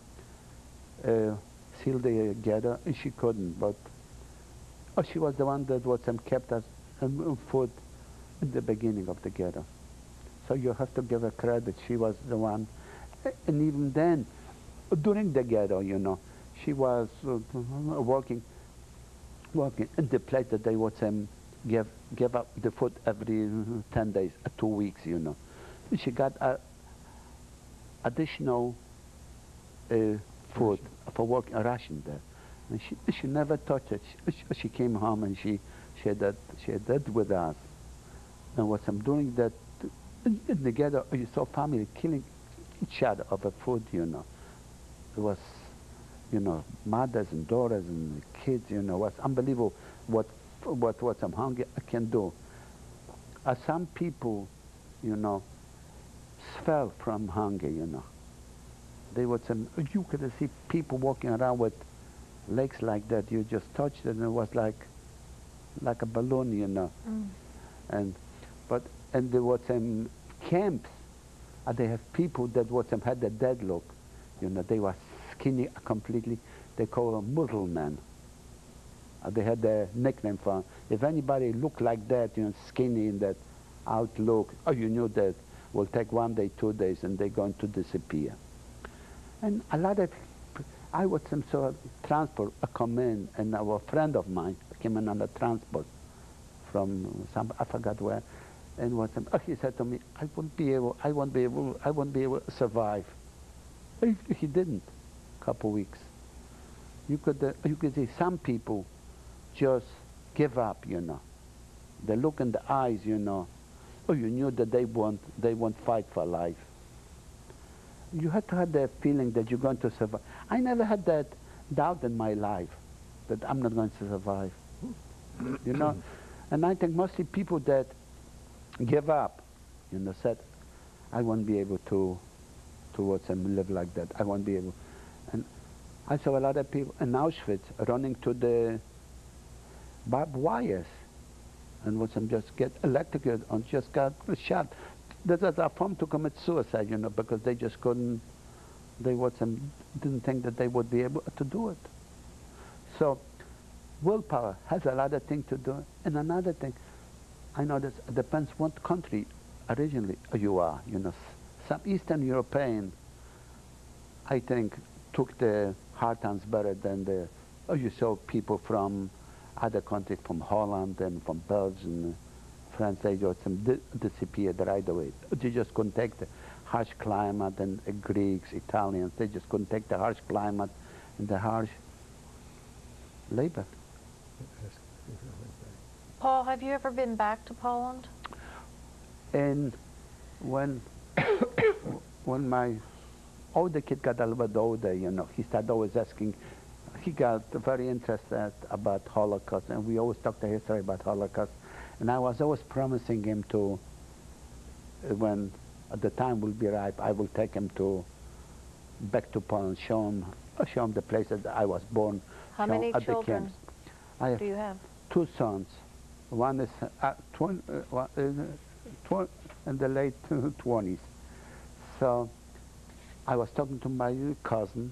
sealed the ghetto, and she couldn't. But she was the one that kept us food in the beginning of the ghetto. So you have to give her credit. She was the one. And even then, during the ghetto, you know, she was working in the place that they would give up the food every 10 days, 2 weeks, you know. She got additional food for working, a ration there. And she never touched it. She came home and she had that with us. And what I'm doing that in the ghetto, you saw family killing each other over food, you know. It was, you know, mothers and daughters and kids, you know. It was unbelievable what some hunger can do. Some people, you know, fell from hunger, you know. They would you could see people walking around with legs like that. You just touched it, and it was like a balloon, you know. And there was camps. They have people that had the dead look, you know. They were skinny completely. They call them Muslim men. They had a nickname for 'em. If anybody looked like that, you know, skinny in that outlook, oh, you knew that will take 1 day, 2 days, and they're going to disappear. And a lot of, I was some sort of transport, I come in, and a friend of mine came in on a transport from some, I forgot where, and he said to me, I won't be able to survive. He didn't, couple weeks. You could see some people just give up, you know. They look in the eyes, you know. Oh, you knew that they won't fight for life. You had to have that feeling that you're going to survive. I never had that doubt in my life that I'm not going to survive, you know. And I think mostly people that give up, you know, said, I won't be able to live like that. I won't be able. And I saw a lot of people in Auschwitz running to the barbed wires and was just get electrocuted and just got shot. That was a form to commit suicide, you know, because they just couldn't, didn't think that they would be able to do it. So willpower has a lot of things to do. And another thing, I know this depends what country originally you are, you know. Some Eastern European, I think, took the hard times better than you saw people from other countries, from Holland and from Belgium, France, they just disappeared right away. They just couldn't take the harsh climate, and Greeks, Italians, they just couldn't take the harsh climate and the harsh labor. Paul, have you ever been back to Poland? And when when my older kid got a little bit older, you know, he started always asking, he got very interested about Holocaust, and we always talked the history about Holocaust. And I was always promising him to, when the time will be ripe, I will take him back to Poland, show him the places that I was born. How many children do you have? 2 sons. One is in the late 20s. So I was talking to my cousin,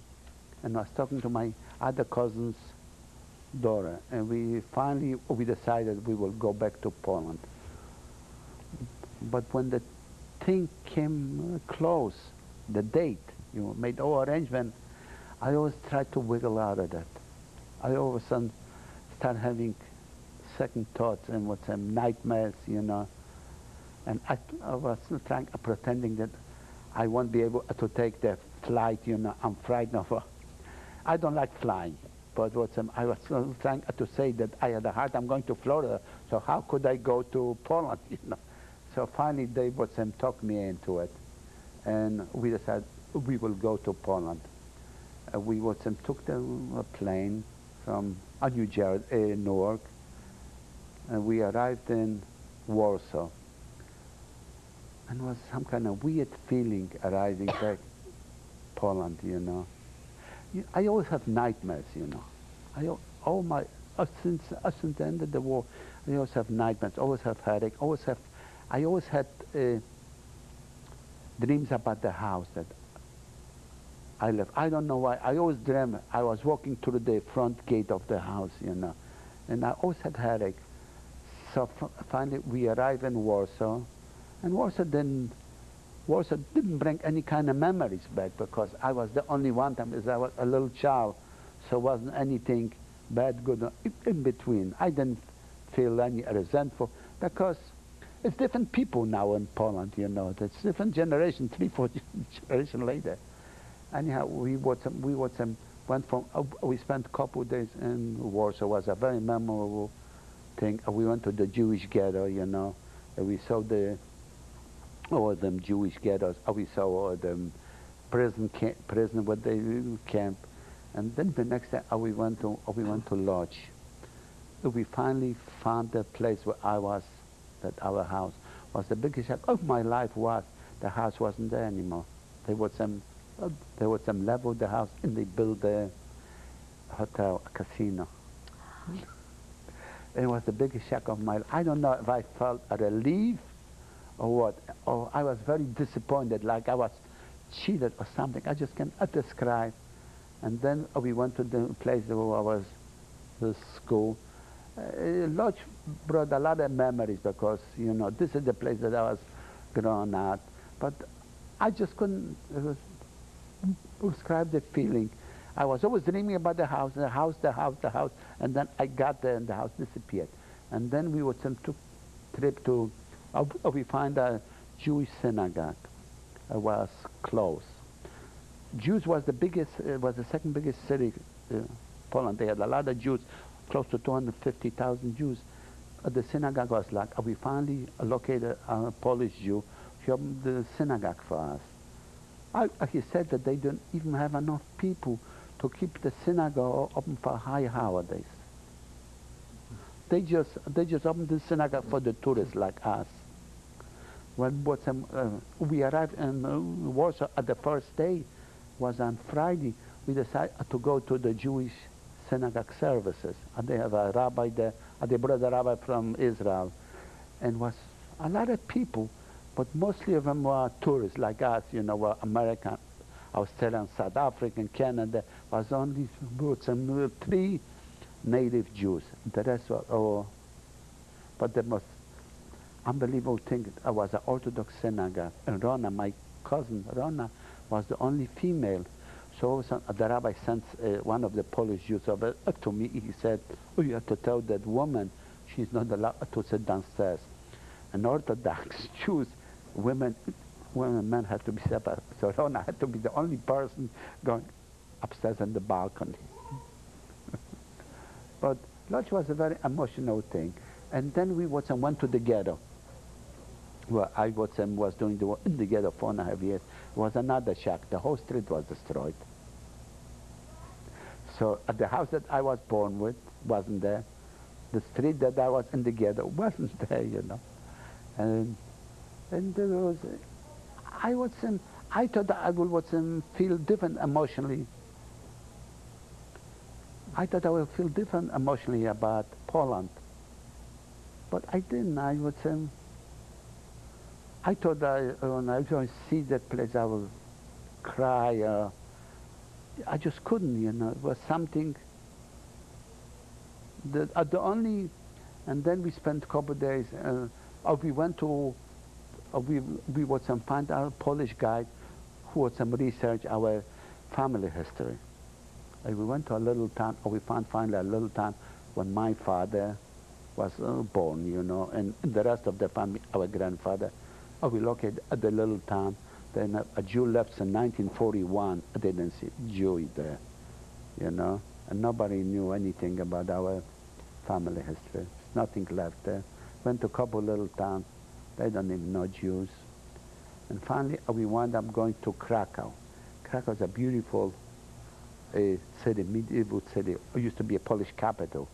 and I was talking to my other cousin's daughter, and we decided we will go back to Poland. But when the thing came close, the date, you know, made all arrangement, I always tried to wiggle out of that. I all of a sudden start having second thoughts and some nightmares, you know. And I was pretending that I won't be able to take the flight, you know. I'm frightened of. I don't like flying, but I was trying to say that I had a heart. I'm going to Florida, so how could I go to Poland, you know? So finally, they talked me into it, and we decided we will go to Poland. We took the plane from Newark, and we arrived in Warsaw. And it was some kind of weird feeling arriving back Poland, you know. I always have nightmares, you know. Since the end of the war, I always have nightmares, always have headache, I always had dreams about the house that I left. I don't know why. I always dream I was walking through the front gate of the house, you know, and I always had headache. So finally we arrived in Warsaw, and Warsaw didn't bring any kind of memories back, because I was the only one time as I was a little child, so wasn't anything bad, good, in between. I didn't feel any resentful, because it's different people now in Poland, you know. It's different generation, 3, 4 generations later. Anyhow, we spent a couple of days in Warsaw. It was a very memorable thing. We went to the Jewish ghetto, you know. And we saw all them Jewish ghettos. We saw all them prison where they camp. And then the next day, we went to lodge. We finally found the place where I was. That our house was the biggest shock of my life. The house wasn't there anymore. There was some level of the house, and they built a hotel, a casino. It was the biggest shock of my life. I don't know if I felt a relief or what. Or I was very disappointed, like I was cheated or something. I just can't describe. And then we went to the place where I was school. Lodge brought a lot of memories because, you know, this is the place that I was growing up. But I just couldn't describe the feeling. I was always dreaming about the house, the house, the house, the house, and then I got there and the house disappeared. And then we would took trip to, we find a Jewish synagogue. It was closed. Jews was the biggest, was the second biggest city, Poland. They had a lot of Jews, close to 250,000 Jews. The synagogue was like, we finally located a Polish Jew who opened the synagogue for us. He said that they don't even have enough people to keep the synagogue open for high holidays. They just opened the synagogue for the tourists like us. When we arrived in Warsaw at the first day, was on Friday, we decided to go to the Jewish synagogue services. And they have a rabbi there, they brought a rabbi from Israel. And was a lot of people, but mostly of them were tourists like us, you know, were American, Australian, South African, Canada. Was only some 3 native Jews. The rest were all, but the most unbelievable thing, I was an Orthodox synagogue. And Rona, my cousin Rona, was the only female. So the rabbi sent one of the Polish Jews over to me. He said, "Oh, you have to tell that woman she's not allowed to sit downstairs." And Orthodox Jews, women and men had to be separate. So Rona had to be the only person going upstairs on the balcony. But Lodge was a very emotional thing. And then we went to the ghetto. Well, I was doing in the ghetto 4.5 years. It was another shack. The whole street was destroyed. So the house that I was born with wasn't there. The street that I was in the ghetto wasn't there, you know. And there was, I thought that I would feel different emotionally. I thought I would feel different emotionally about Poland. But I didn't. I thought that when I was going to see that place, I would cry. I just couldn't, you know. It was something that the only, and then we spent a couple of days. We went to, we would find our Polish guide who would research our family history. We went to a little town, we found finally a little town when my father was born, you know, and the rest of the family, our grandfather. We located at the little town. Then a Jew left in 1941. I didn't see Jew there, you know, and nobody knew anything about our family history. Nothing left there. Went to a couple little towns. They don't even know Jews. And finally, we wound up going to Krakow. Krakow is a beautiful city, medieval city. It used to be a Polish capital.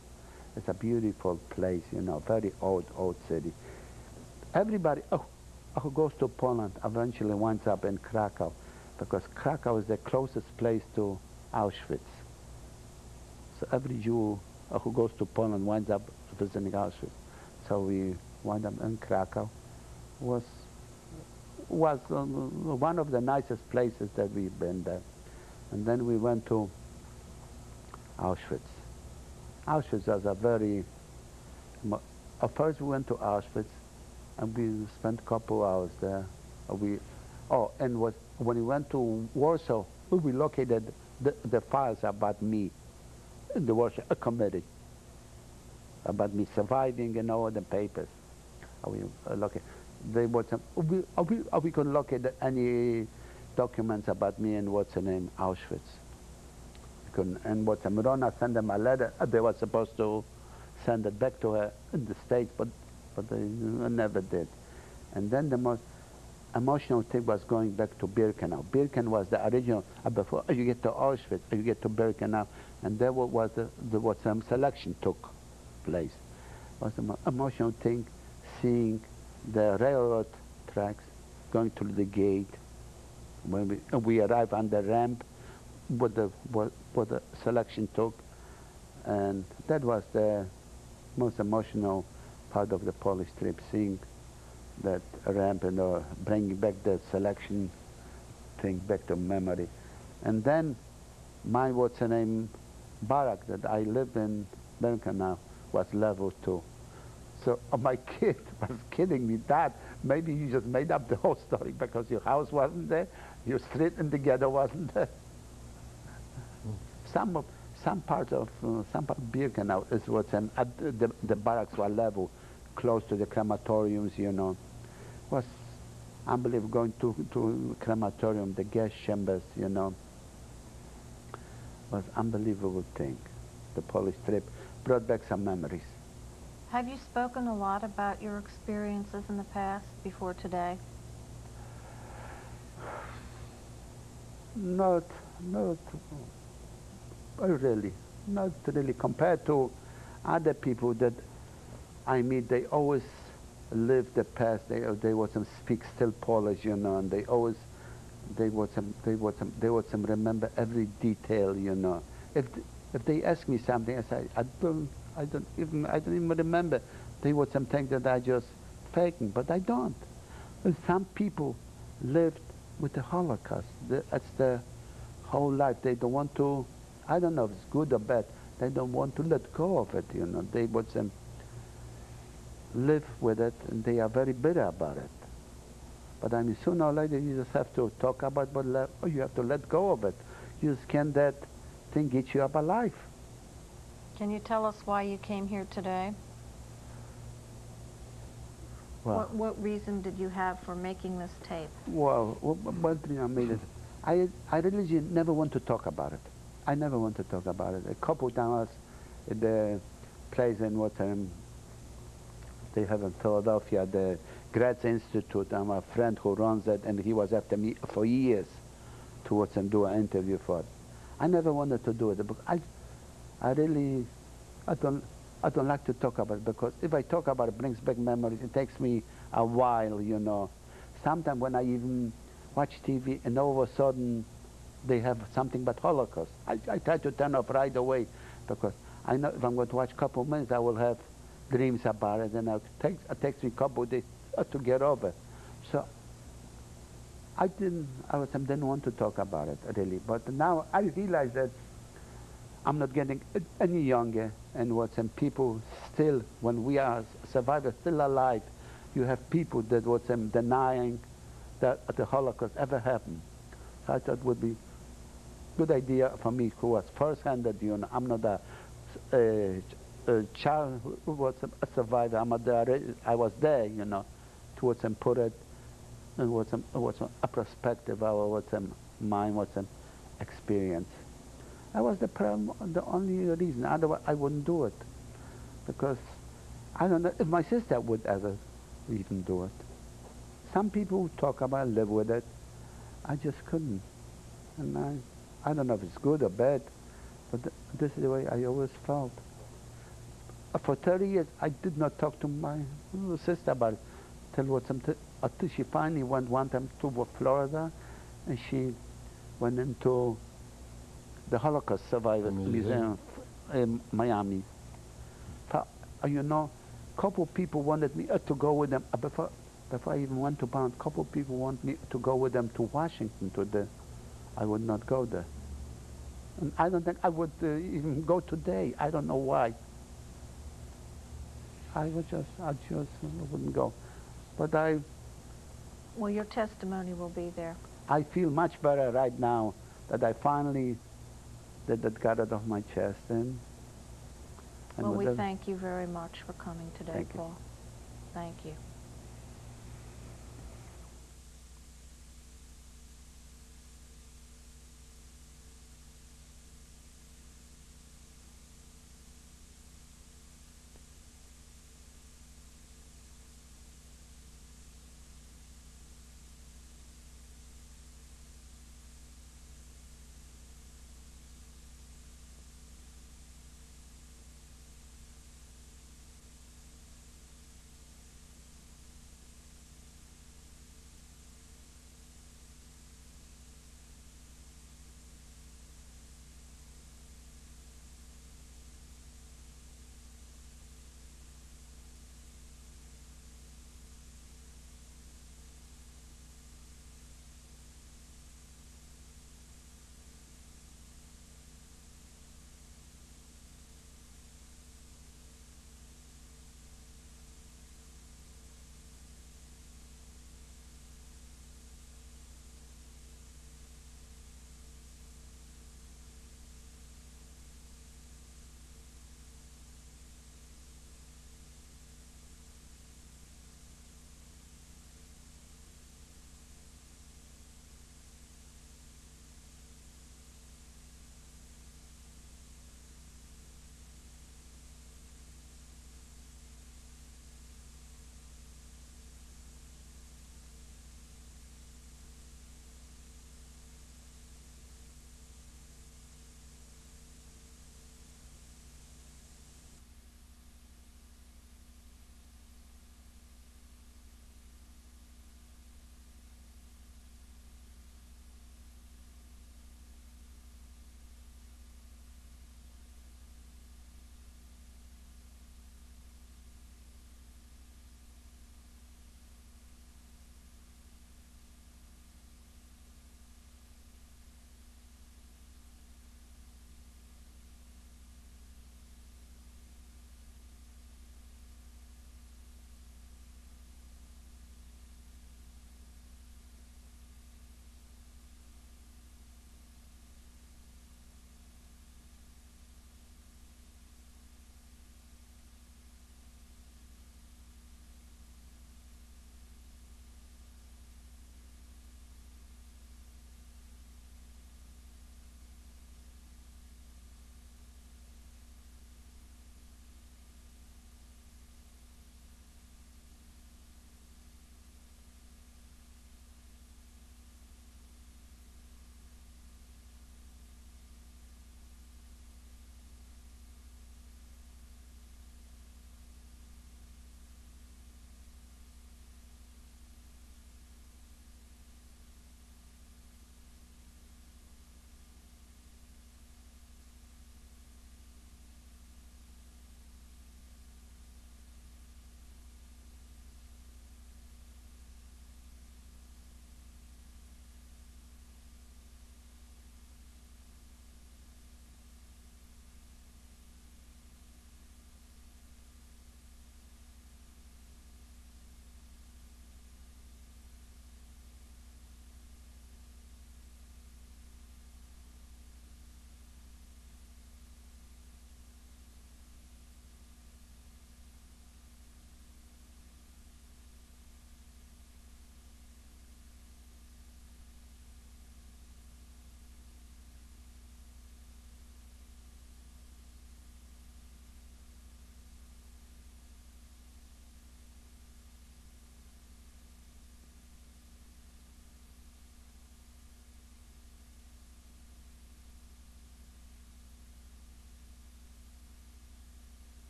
It's a beautiful place, you know, very old city. Everybody who goes to Poland eventually winds up in Krakow, because Krakow is the closest place to Auschwitz. So every Jew who goes to Poland winds up visiting Auschwitz. So we wound up in Krakow. Was one of the nicest places that we've been there. And then we went to Auschwitz. Auschwitz was a very, first we went to Auschwitz, and we spent a couple hours there. When we went to Warsaw, we located the files about me in the Warsaw committee, about me surviving and all the papers. We could locate any documents about me and Auschwitz. And Rona sent them a letter. They were supposed to send it back to her in the States, but they never did. And then the most emotional thing was going back to Birkenau. Birkenau was the original, before you get to Auschwitz, you get to Birkenau, and there was some selection took place. It was the most emotional thing, seeing the railroad tracks going through the gate. When we arrived on the ramp, what the selection took, and that was the most emotional part of the Polish trip, seeing that ramp and bringing back the selection thing back to memory. And then my barrack that I lived in Birkenau was level 2. So my kid was kidding me, Dad, maybe you just made up the whole story because your house wasn't there, your street in together wasn't there. Some part of Birkenau is what's at the barracks were level, close to the crematoriums, you know. Was unbelievable going to crematorium, the gas chambers, you know. Was unbelievable thing. The Polish trip brought back some memories. Have you spoken a lot about your experiences in the past before today? Not really, not really. Compared to other people that I meet, they always live the past. They would speak still Polish, you know, and they would remember every detail, you know. If they ask me something, I say I don't even remember. They would think that I just faking, but I don't. And some people lived with the Holocaust. That's the whole life. They don't want to. I don't know if it's good or bad. They don't want to let go of it, you know. They would live with it, and they are very bitter about it. But I mean, sooner or later, you just have to talk about, but you have to let go of it. You just can't that thing get you up alive. Can you tell us why you came here today? Well, What reason did you have for making this tape? well, one thing I made it. I really never want to talk about it. I never want to talk about it. A couple times at the place in what they have in Philadelphia, the Gratz Institute. I'm a friend who runs it, and he was after me for years to do an interview for it. I never wanted to do it because I don't like to talk about it, because if I talk about it, it brings back memories. It takes me a while, you know. Sometimes when I even watch TV and all of a sudden they have something but Holocaust, I try to turn off right away, because I know if I'm going to watch a couple of minutes, I will have dreams about it, and it takes me a couple of days to get over. So I didn't want to talk about it really, but now I realize that I'm not getting any younger, and people still, when we are survivors still alive, you have people that denying that the Holocaust ever happened. So I thought it would be a good idea for me, who was first-handed, you know. I'm not a child who was a survivor. I was there, you know, to put it in a perspective of my experience. That was the only reason. Otherwise, I wouldn't do it, because I don't know if my sister would ever even do it. Some people talk about it, live with it. I just couldn't, and I don't know if it's good or bad, but this is the way I always felt. For 30 years, I did not talk to my little sister about it until she finally went one time to Florida, and she went into the Holocaust Survivors Museum in Miami. You know, a couple of people wanted me to go with them. Before I even went to Bond, a couple of people wanted me to go with them to Washington. I would not go there. And I don't think I would even go today. I don't know why. I just wouldn't go. But Well, your testimony will be there. I feel much better right now that I finally got it off my chest. And well, we thank you very much for coming today, Thank you. Paul. Thank you.